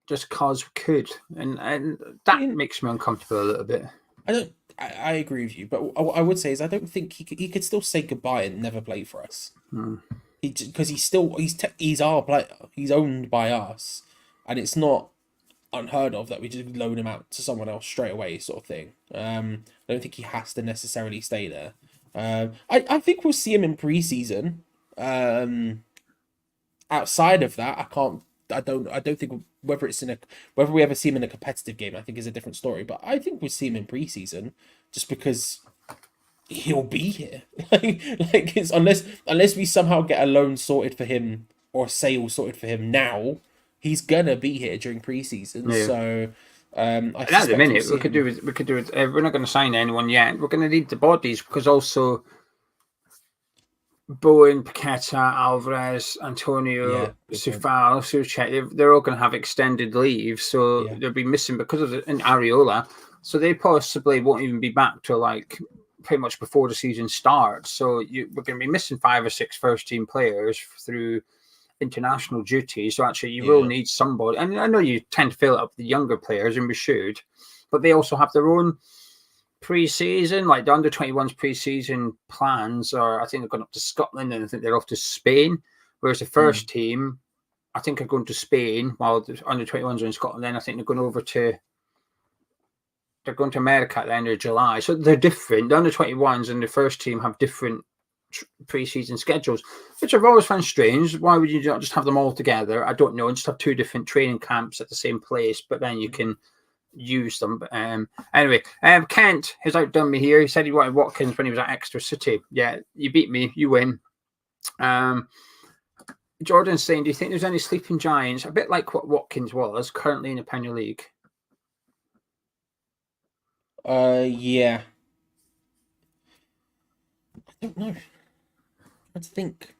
Speaker 2: just cause we could, and that makes me uncomfortable a little bit.
Speaker 1: I agree with you, but I would say is I don't think he could still say goodbye and never play for us. Because he's our player. He's owned by us, and it's not unheard of that we just loan him out to someone else straight away, sort of thing. I don't think he has to necessarily stay there. I think we'll see him in pre-season. Outside of that, I don't think whether we ever see him in a competitive game, I think is a different story. But I think we'll see him in pre-season just because he'll be here. like it's unless we somehow get a loan sorted for him or a sale sorted for him now, he's gonna be here during pre-season. Yeah. So
Speaker 2: at the minute we could do it. We're not going to sign anyone yet. We're going to need the bodies, because also Bowen, Paqueta, Alvarez, Antonio, Sufal, Suchet, they're all going to have extended leave, so they'll be missing because of an Areola. So they possibly won't even be back till like pretty much before the season starts. So we're going to be missing 5 or 6 first-team players through international duty. So actually, you will need somebody. And I know you tend to fill it up with the younger players, and we should, but they also have their own pre-season, like the under-21s pre-season plans are, I think they're going up to Scotland, and I think they're off to Spain, whereas the first team, I think, are going to Spain, while the under-21s are in Scotland. Then I think they're going to America at the end of July. So they're different. The under-21s and the first team have different pre-season schedules, which I've always found strange. Why would you not just have them all together? I don't know, and just have 2 different training camps at the same place, but then you can use them. But anyway, Kent has outdone me here. He said he wanted Watkins when he was at Exeter City. Yeah, you beat me, you win. Jordan's saying, do you think there's any sleeping giants, a bit like what Watkins was, currently in the Premier League?
Speaker 1: Yeah. I don't know. I think.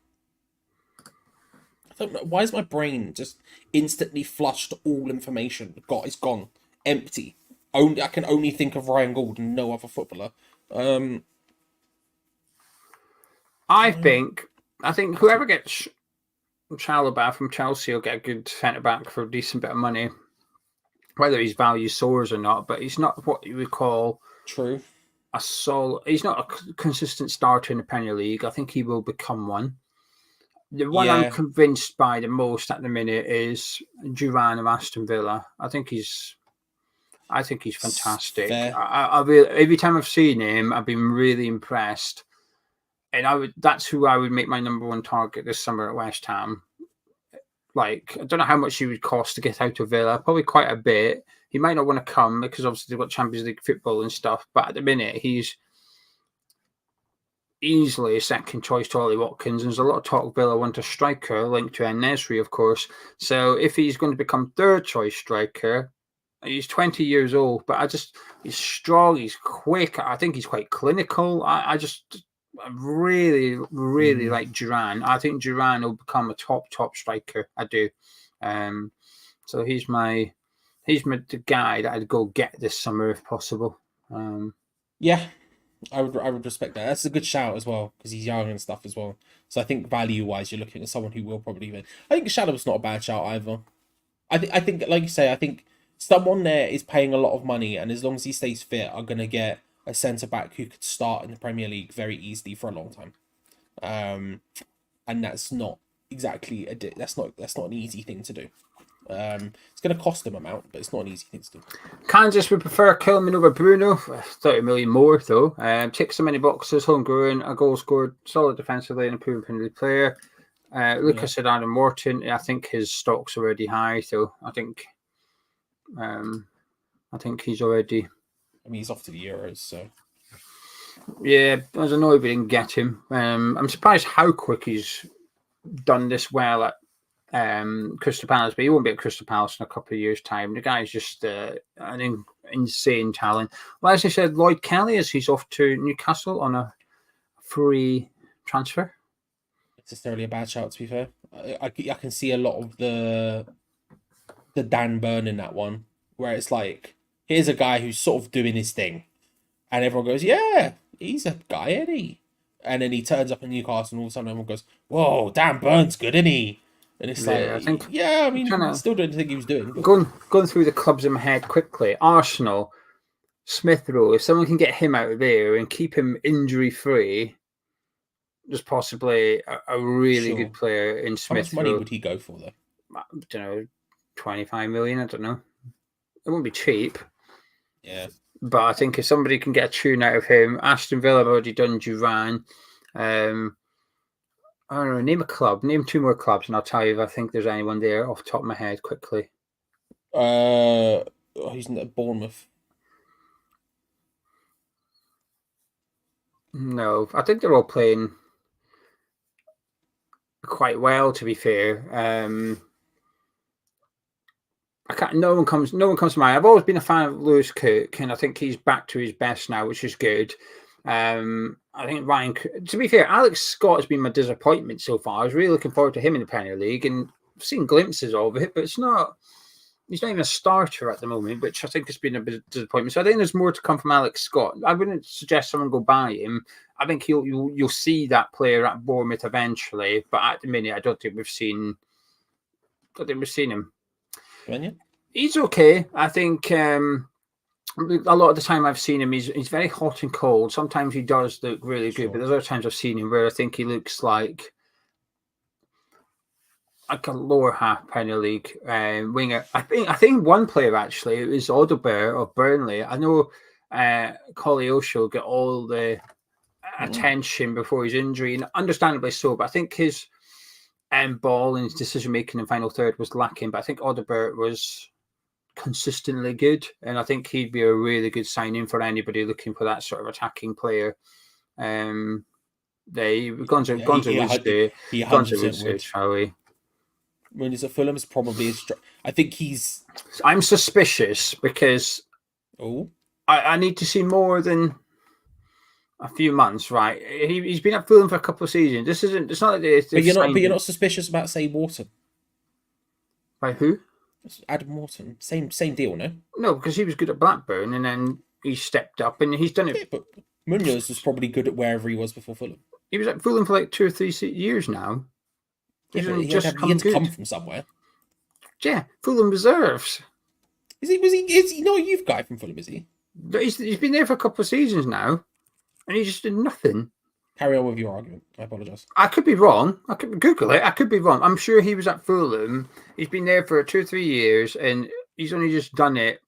Speaker 1: I don't know. Why is my brain just instantly flushed all information? It's gone. Empty. I can only think of Ryan Gould and no other footballer.
Speaker 2: I think whoever gets Chalobah from Chelsea will get a good centre back for a decent bit of money. Whether his value soars or not, but he's not what you would call
Speaker 1: True.
Speaker 2: a solid. He's not a consistent starter in the Premier League. I think he will become one. The one I'm
Speaker 1: Yeah.
Speaker 2: convinced by the most at the minute is Duran of Aston Villa. I think he's fantastic.
Speaker 1: Fair.
Speaker 2: Every time I've seen him, I've been really impressed, and that's who I would make my number one target this summer at West Ham. Like, I don't know how much he would cost to get out of Villa. Probably quite a bit. He might not want to come because obviously they've got Champions League football and stuff. But at the minute, he's easily a second choice to Ollie Watkins. And there's a lot of talk of Villa want a striker linked to En-Nesyri, of course. So if he's going to become third choice striker, he's 20 years old, but he's strong, he's quick. I think he's quite clinical. I really, really like Duran. I think Duran will become a top striker. I do. So he's the guy that I'd go get this summer if possible.
Speaker 1: Yeah, I would respect that. That's a good shout as well because he's young and stuff as well. So I think value wise, you're looking at someone who will probably win. I think Shadow's not a bad shout either. I think like you say, I think someone there is paying a lot of money, and as long as he stays fit, are gonna get a centre back who could start in the Premier League very easily for a long time. And that's not exactly that's not an easy thing to do. It's going to cost them amount, but it's not an easy thing to do.
Speaker 2: Kansas would prefer Kilman over Bruno, 30 million more though. Ticks so many boxes, homegrown, a goal scored, solid defensively, and a proven Premier League player. Lucas said Adam Morton. I think his stock's already high, so I think he's already.
Speaker 1: I mean, he's off to the Euros, so.
Speaker 2: Yeah, I was annoyed we didn't get him. I'm surprised how quick he's done this well at Crystal Palace, but he won't be at Crystal Palace in a couple of years' time. The guy's just an insane talent. Well, as I said, Lloyd Kelly he's off to Newcastle on a free transfer.
Speaker 1: It's necessarily a bad shout, to be fair. I can see a lot of the Dan Burn in that one, where it's like, here's a guy who's sort of doing his thing, and everyone goes, yeah, he's a guy, isn't he? And then he turns up in Newcastle, and all of a sudden everyone goes, whoa, Dan Burn's good, isn't he? And it's like, I mean, still doing the thing he was doing. But...
Speaker 2: Going through the clubs in my head quickly. Arsenal, Smith Rowe, if someone can get him out of there and keep him injury-free, there's possibly a really good player in Smith Rowe.
Speaker 1: How much money would he go for, though?
Speaker 2: I don't know, 25 million, I don't know. It won't be cheap.
Speaker 1: Yeah.
Speaker 2: But I think if somebody can get a tune out of him, Aston Villa have already done Duran. I don't know, name a club. Name two more clubs, and I'll tell you if I think there's anyone there off the top of my head quickly.
Speaker 1: He's at Bournemouth.
Speaker 2: No, I think they're all playing quite well, to be fair. No one comes to mind. I've always been a fan of Lewis Cook, and I think he's back to his best now, which is good. I think Ryan. To be fair, Alex Scott has been my disappointment so far. I was really looking forward to him in the Premier League, and I've seen glimpses of it, but he's not even a starter at the moment, which I think has been a bit of disappointment. So I think there's more to come from Alex Scott. I wouldn't suggest someone go buy him. I think you'll see that player at Bournemouth eventually, but at the minute, I don't think we've seen him. He's okay. I think a lot of the time I've seen him, he's very hot and cold. Sometimes he does look really good, but there's other times I've seen him where I think he looks like a lower half Premier League winger. I think one player actually, it was Audibert of Burnley. I know Koleosho got all the attention before his injury, and understandably so, but I think his ball and his decision making in final third was lacking. But I think Audibert was consistently good, and I think he'd be a really good signing for anybody looking for that sort of attacking player. Gonzo would, shall we?
Speaker 1: When he's at Fulham, is probably I think he's.
Speaker 2: I'm suspicious because I need to see more than a few months. Right, he's been at Fulham for a couple of seasons. This isn't. It's not like this.
Speaker 1: But you're not suspicious about, say, Wharton.
Speaker 2: By who?
Speaker 1: Adam Wharton. Same deal, no?
Speaker 2: No, because he was good at Blackburn, and then he stepped up, and he's done it.
Speaker 1: Yeah, but Munoz was probably good at wherever he was before Fulham.
Speaker 2: He was at Fulham for like 2 or 3 years now.
Speaker 1: Yeah,
Speaker 2: He's
Speaker 1: but
Speaker 2: only
Speaker 1: he had,
Speaker 2: just
Speaker 1: he had to
Speaker 2: good.
Speaker 1: come from somewhere.
Speaker 2: Yeah, Fulham reserves.
Speaker 1: Is he not a youth guy from Fulham, is he?
Speaker 2: He's been there for a couple of seasons now, and he just did nothing.
Speaker 1: Carry on with your argument. I apologise.
Speaker 2: I could be wrong. I could Google it. I could be wrong. I'm sure he was at Fulham. He's been there for 2 or 3 years, and he's only just done it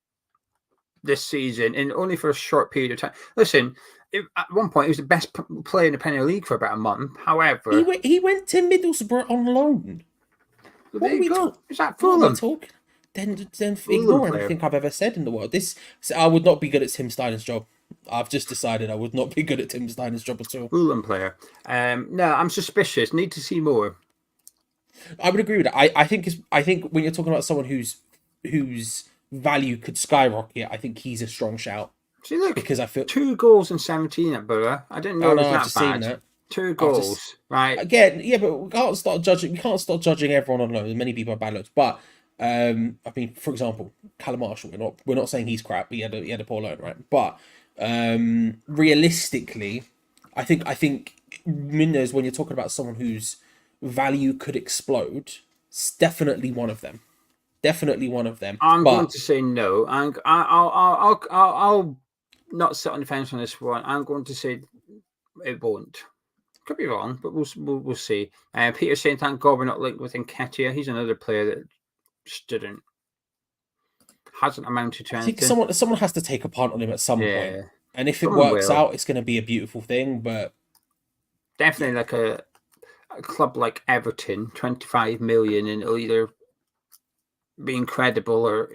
Speaker 2: this season, and only for a short period of time. Listen, at one point he was the best player in the Premier League for about a month. However,
Speaker 1: He went to Middlesbrough on loan.
Speaker 2: there you go. Is that Fulham?
Speaker 1: What are we talking? Then ignore anything I've ever said in the world. I would not be good at Tim Steiner's job. I've just decided I would not be good at Tim Steiner's job at all.
Speaker 2: Fulham player. No, I'm suspicious. Need to see more.
Speaker 1: I would agree with that. I think when you're talking about someone whose value could skyrocket, I think he's a strong shout.
Speaker 2: See, look,
Speaker 1: because I feel
Speaker 2: 2 goals in 17 at Borough. I didn't know it was that bad. 2 goals, right?
Speaker 1: Again, yeah, but we can't start judging. We can't start judging everyone on loan. Many people have bad looks, but I mean, for example, Callum Marshall. We're not saying he's crap. He had a poor loan, right? But realistically, I think Minners, when you're talking about someone whose value could explode, it's definitely one of them. Definitely one of them.
Speaker 2: I'm going to say no. I'll not sit on the fence on this one. I'm going to say it won't. Could be wrong, but we'll see. Peter saying thank God we're not linked with Nketiah. He's another player that just hasn't amounted to anything.
Speaker 1: I think someone has to take a punt on him at some point. And if it works out, it's going to be a beautiful thing. But
Speaker 2: definitely like a club like Everton, 25 million, and it'll either be incredible or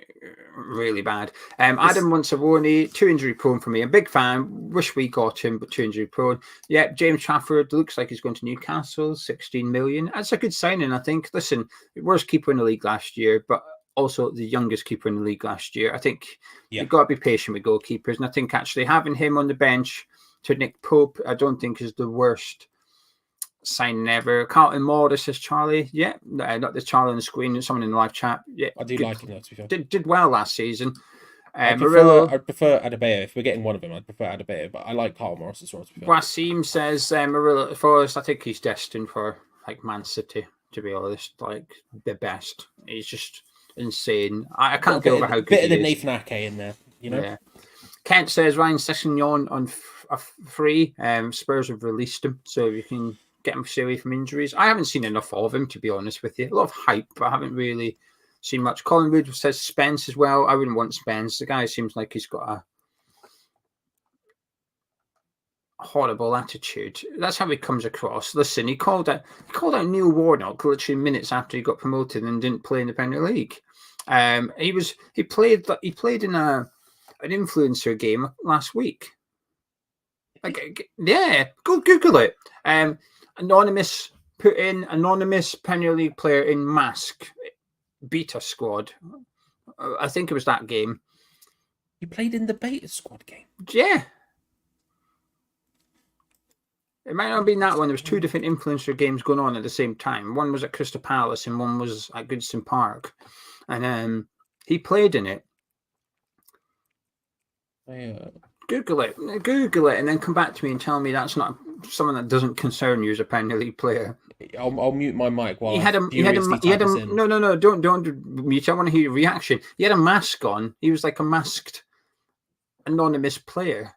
Speaker 2: really bad. Adam wants a warning, 2 injury prone for me. A big fan. Wish we got him, but 2 injury prone. Yeah, James Trafford looks like he's going to Newcastle, 16 million. That's a good signing, I think. Listen, worst keeper in the league last year, but also the youngest keeper in the league last year. I think you've got to be patient with goalkeepers. And I think actually having him on the bench to Nick Pope, I don't think is the worst signing ever. Carlton Moore, this is Charlie. Yeah, not the Charlie on the screen, someone in the live chat. Yeah,
Speaker 1: I do like him, to be fair.
Speaker 2: Did well last season.
Speaker 1: I'd prefer Adebayo. If we're getting one of them, I'd prefer Adebayo, but I like Carl Morris as well, to be fair.
Speaker 2: Wasim says Murillo Forest. I think he's destined for like Man City, to be honest. Like the best. He's just insane. I can't get over how good he is.
Speaker 1: Bit of the Nathan Ake in there, you know?
Speaker 2: Yeah. Kent says Ryan Sessegnon on free. Spurs have released him, so you can get him away from injuries. I haven't seen enough of him, to be honest with you. A lot of hype, but I haven't really seen much. Collingwood says Spence as well. I wouldn't want Spence. The guy seems like he's got a horrible attitude. That's how he comes across. Listen, he called out Neil Warnock literally minutes after he got promoted and didn't play in the Premier League. He played in an influencer game last week. Yeah, go Google it. Anonymous Premier League player in mask beta squad. I think it was that game.
Speaker 1: You played in the beta squad game?
Speaker 2: Yeah. It might not have been that one. There was 2 different influencer games going on at the same time. One was at Crystal Palace and one was at Goodison Park. And he played in it. Google it, and then come back to me and tell me that's not someone that doesn't concern you as a Premier League player.
Speaker 1: I'll mute my mic while
Speaker 2: no, don't mute. I want to hear your reaction. He had a mask on. He was like a masked anonymous player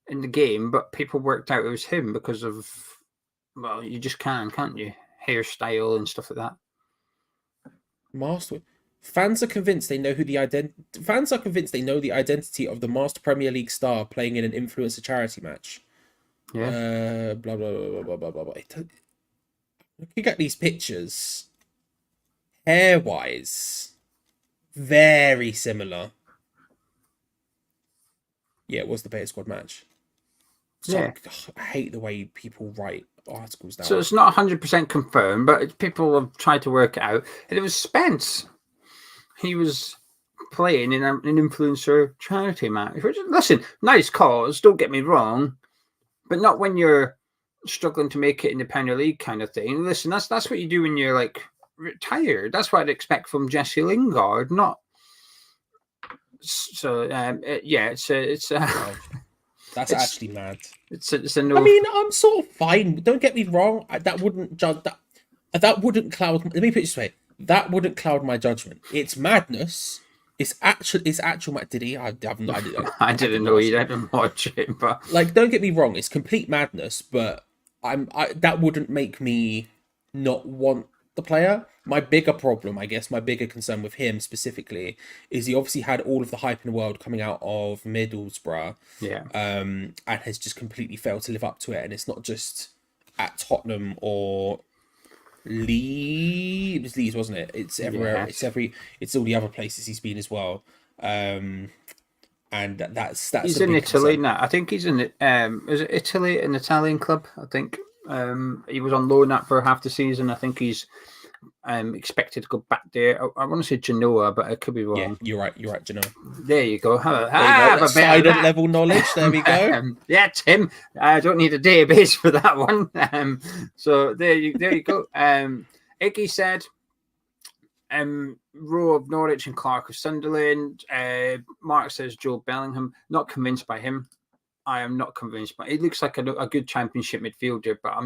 Speaker 2: in the game, but people worked out it was him because of, well, you just can't you? Hairstyle and stuff like that.
Speaker 1: Master. Fans are convinced they know the identity of the master Premier League star playing in an influencer charity match.
Speaker 2: Yeah.
Speaker 1: Blah blah blah blah blah blah blah. Looking at these pictures, hair-wise, very similar. Yeah, it was the beta squad match. So
Speaker 2: yeah.
Speaker 1: I hate the way people write articles now.
Speaker 2: So it's not 100% confirmed, but people have tried to work it out. And it was Spence. He was playing in an influencer charity match. Listen, nice cause, don't get me wrong, but not when you're struggling to make it in the Premier League kind of thing. Listen, that's what you do when you're like retired. That's what I'd expect from Jesse Lingard, not. So yeah, it's
Speaker 1: That's
Speaker 2: It's
Speaker 1: actually mad.
Speaker 2: it's a
Speaker 1: I
Speaker 2: no.
Speaker 1: mean, I'm sort of fine. Don't get me wrong. That wouldn't judge that. That wouldn't cloud. Let me put it this way. That wouldn't cloud my judgment. It's madness. It's actual. It's actual. Did he? I haven't.
Speaker 2: I
Speaker 1: I
Speaker 2: didn't
Speaker 1: didn't
Speaker 2: know
Speaker 1: watch
Speaker 2: you
Speaker 1: it.
Speaker 2: didn't watch it, but
Speaker 1: Like, don't get me wrong. It's complete madness. But that wouldn't make me not want the player. My bigger problem, I guess, my bigger concern with him specifically is he obviously had all of the hype in the world coming out of Middlesbrough,
Speaker 2: yeah,
Speaker 1: and has just completely failed to live up to it. And it's not just at Tottenham or Leeds. It was Leeds, wasn't it? It's everywhere.
Speaker 2: yes.
Speaker 1: It's all the other places he's been as well. And that's
Speaker 2: He's
Speaker 1: a
Speaker 2: in
Speaker 1: big
Speaker 2: Italy
Speaker 1: concern.
Speaker 2: now. I think he's in is it Italy, an Italian club? I think he was on loan at for half the season. I think he's expected to go back there. I want to say Genoa, but I could be
Speaker 1: Yeah,
Speaker 2: wrong.
Speaker 1: you're right. You're right, Janelle.
Speaker 2: There you go.
Speaker 1: There you go.
Speaker 2: Have a
Speaker 1: That's
Speaker 2: bit of
Speaker 1: Steidten
Speaker 2: that.
Speaker 1: level knowledge. There we go.
Speaker 2: Yeah, Tim. I don't need a database for that one. So there you go. Iggy said, row of Norwich and Clark of Sunderland. Mark says Joe Bellingham. Not convinced by him. I am not convinced, but he looks like a good championship midfielder, but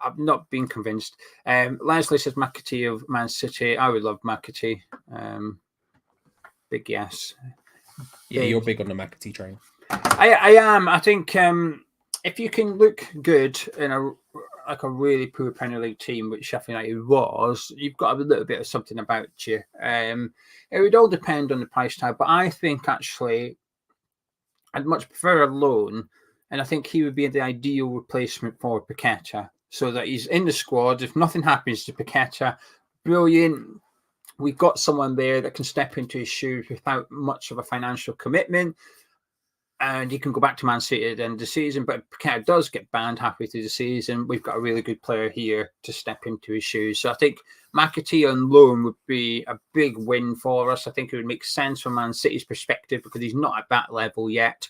Speaker 2: I've not been convinced. Leslie says McAtee of Man City. I would love McAtee. Big yes.
Speaker 1: Yeah, you're big on the McAtee train.
Speaker 2: I am. I think if you can look good in a really poor Premier League team, which Sheffield United was, you've got a little bit of something about you. It would all depend on the price tag, but I think actually I'd much prefer a loan, and I think he would be the ideal replacement for Paqueta, so that he's in the squad. If nothing happens to Paqueta, brilliant. We've got someone there that can step into his shoes without much of a financial commitment, and he can go back to Man City at the end of the season. But if Paqueta does get banned halfway through the season, we've got a really good player here to step into his shoes. So I think McAtee on loan would be a big win for us. I think it would make sense from Man City's perspective because he's not at that level yet.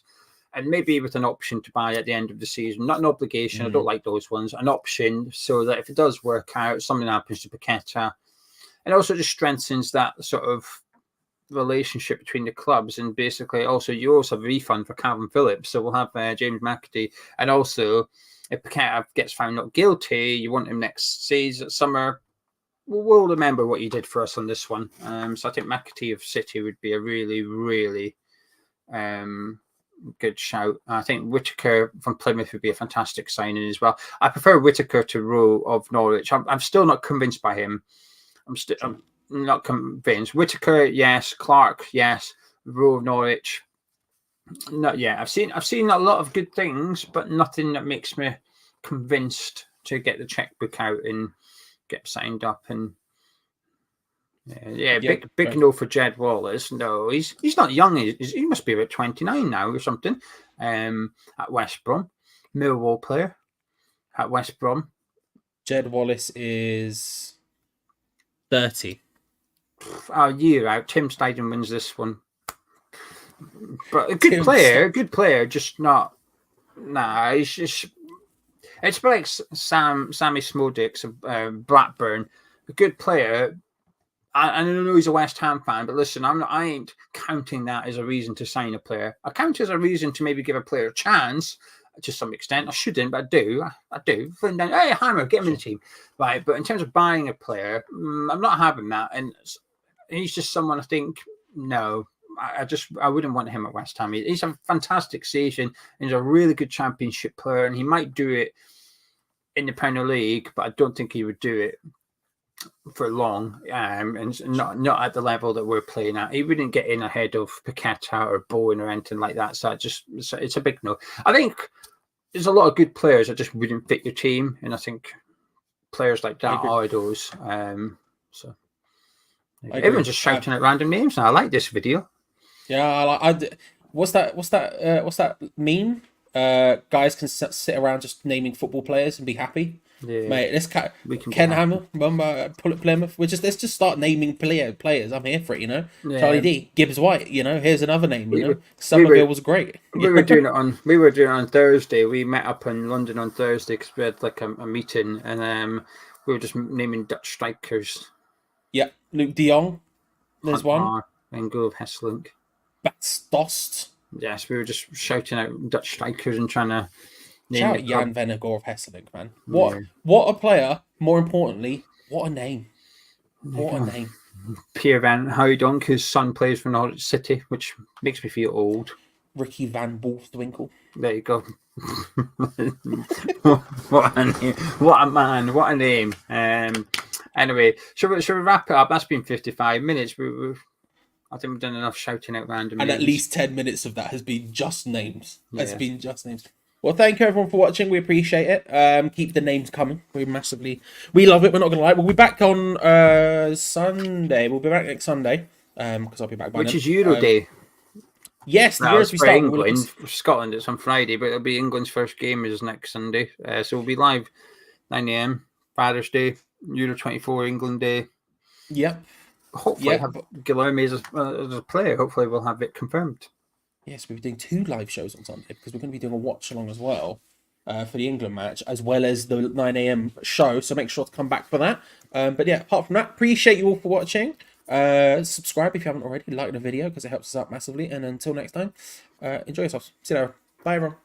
Speaker 2: And maybe with an option to buy at the end of the season, not an obligation. I don't like those ones. An option so that if it does work out, something happens to Paqueta. And also just strengthens that sort of relationship between the clubs. And basically also you also have a refund for Calvin Phillips. So we'll have James McAtee. And also if Paqueta gets found not guilty, you want him next season, summer. We'll remember what you did for us on this one. So I think McAtee of City would be a really, really good shout. I think Whittaker from Plymouth would be a fantastic signing as well. I prefer Whittaker to Rowe of Norwich. I'm still not convinced by him. I'm not convinced. Whittaker, yes. Clark, yes. Rowe of Norwich, not yet. I've seen a lot of good things, but nothing that makes me convinced to get the checkbook out and get signed up. And big no for Jed Wallace. No, he's not young. He must be about 29 now or something. At West Brom, Millwall player at West Brom.
Speaker 1: Jed Wallace is 30.
Speaker 2: A year out. Tim Steidten wins this one. But a good player, just not. Nah, it's just. It's like Sammy Smodics of Blackburn. A good player. I know he's a West Ham fan, but listen, I ain't counting that as a reason to sign a player. I count it as a reason to maybe give a player a chance to some extent. I shouldn't, but I do. I do. Hey, Hammer, get him in the team. Right, but in terms of buying a player, I'm not having that. And he's just someone I think, no, I wouldn't want him at West Ham. He's a fantastic season. He's a really good championship player, and he might do it in the Premier League, but I don't think he would do it for long, and not at the level that we're playing at. He wouldn't get in ahead of Paqueta or Bowen or anything like that. So it's a big no. I think there's a lot of good players that just wouldn't fit your team, and I think players like that are those. So everyone's just shouting at random names now. I like this video.
Speaker 1: Yeah, what's that meme? Guys can sit around just naming football players and be happy.
Speaker 2: Yeah,
Speaker 1: mate. Ken Hammer, pull at Plymouth. Let's just start naming players. I'm here for it,
Speaker 2: Yeah.
Speaker 1: Charlie D, Gibbs White. Here's another name. Somerville was great.
Speaker 2: We were doing it on Thursday. We met up in London on Thursday because we had like a meeting, and we were just naming Dutch strikers.
Speaker 1: Yeah, Luke De Jong. There's one.
Speaker 2: And Gove Hesselink.
Speaker 1: Bats Dost.
Speaker 2: Yes, we were just shouting out Dutch strikers and trying to name
Speaker 1: Shout
Speaker 2: the
Speaker 1: out
Speaker 2: club.
Speaker 1: Jan Vennegoor of Hesselink, man.
Speaker 2: Yeah.
Speaker 1: What a player. More importantly, what a name.
Speaker 2: There you
Speaker 1: What a
Speaker 2: go.
Speaker 1: name.
Speaker 2: Pierre Van Hooydonk, his son plays for Norwich City, which makes me feel old.
Speaker 1: Ricky Van Wolfswinkel.
Speaker 2: There you go. What a name. What a man. What a name. Anyway, shall we wrap it up? That's been 55 minutes. I think we've done enough shouting out random
Speaker 1: And
Speaker 2: names.
Speaker 1: at least 10 minutes of that has been just names. Has
Speaker 2: Yeah.
Speaker 1: been just names. Well, thank you everyone for watching. We appreciate it. Keep the names coming. We love it. We're not going to lie. We'll be back on Sunday. We'll be back next Sunday. Because I'll be back by
Speaker 2: Which
Speaker 1: then.
Speaker 2: is Euro Day.
Speaker 1: Yes, the
Speaker 2: Well,
Speaker 1: Euros
Speaker 2: it's
Speaker 1: we
Speaker 2: for
Speaker 1: start.
Speaker 2: England. For Scotland, it's on Friday, but it'll be England's first game is next Sunday. So we'll be live 9 a.m. Father's Day, Euro 24 England Day.
Speaker 1: Yep.
Speaker 2: Hopefully, have Guilherme as a player. Hopefully, we'll have it confirmed.
Speaker 1: Yes, we'll be doing 2 live shows on Sunday because we're going to be doing a watch along as well for the England match, as well as the 9 a.m. show. So make sure to come back for that. But yeah, apart from that, appreciate you all for watching. Subscribe if you haven't already. Like the video because it helps us out massively. And until next time, enjoy yourselves. See you later. Bye, everyone.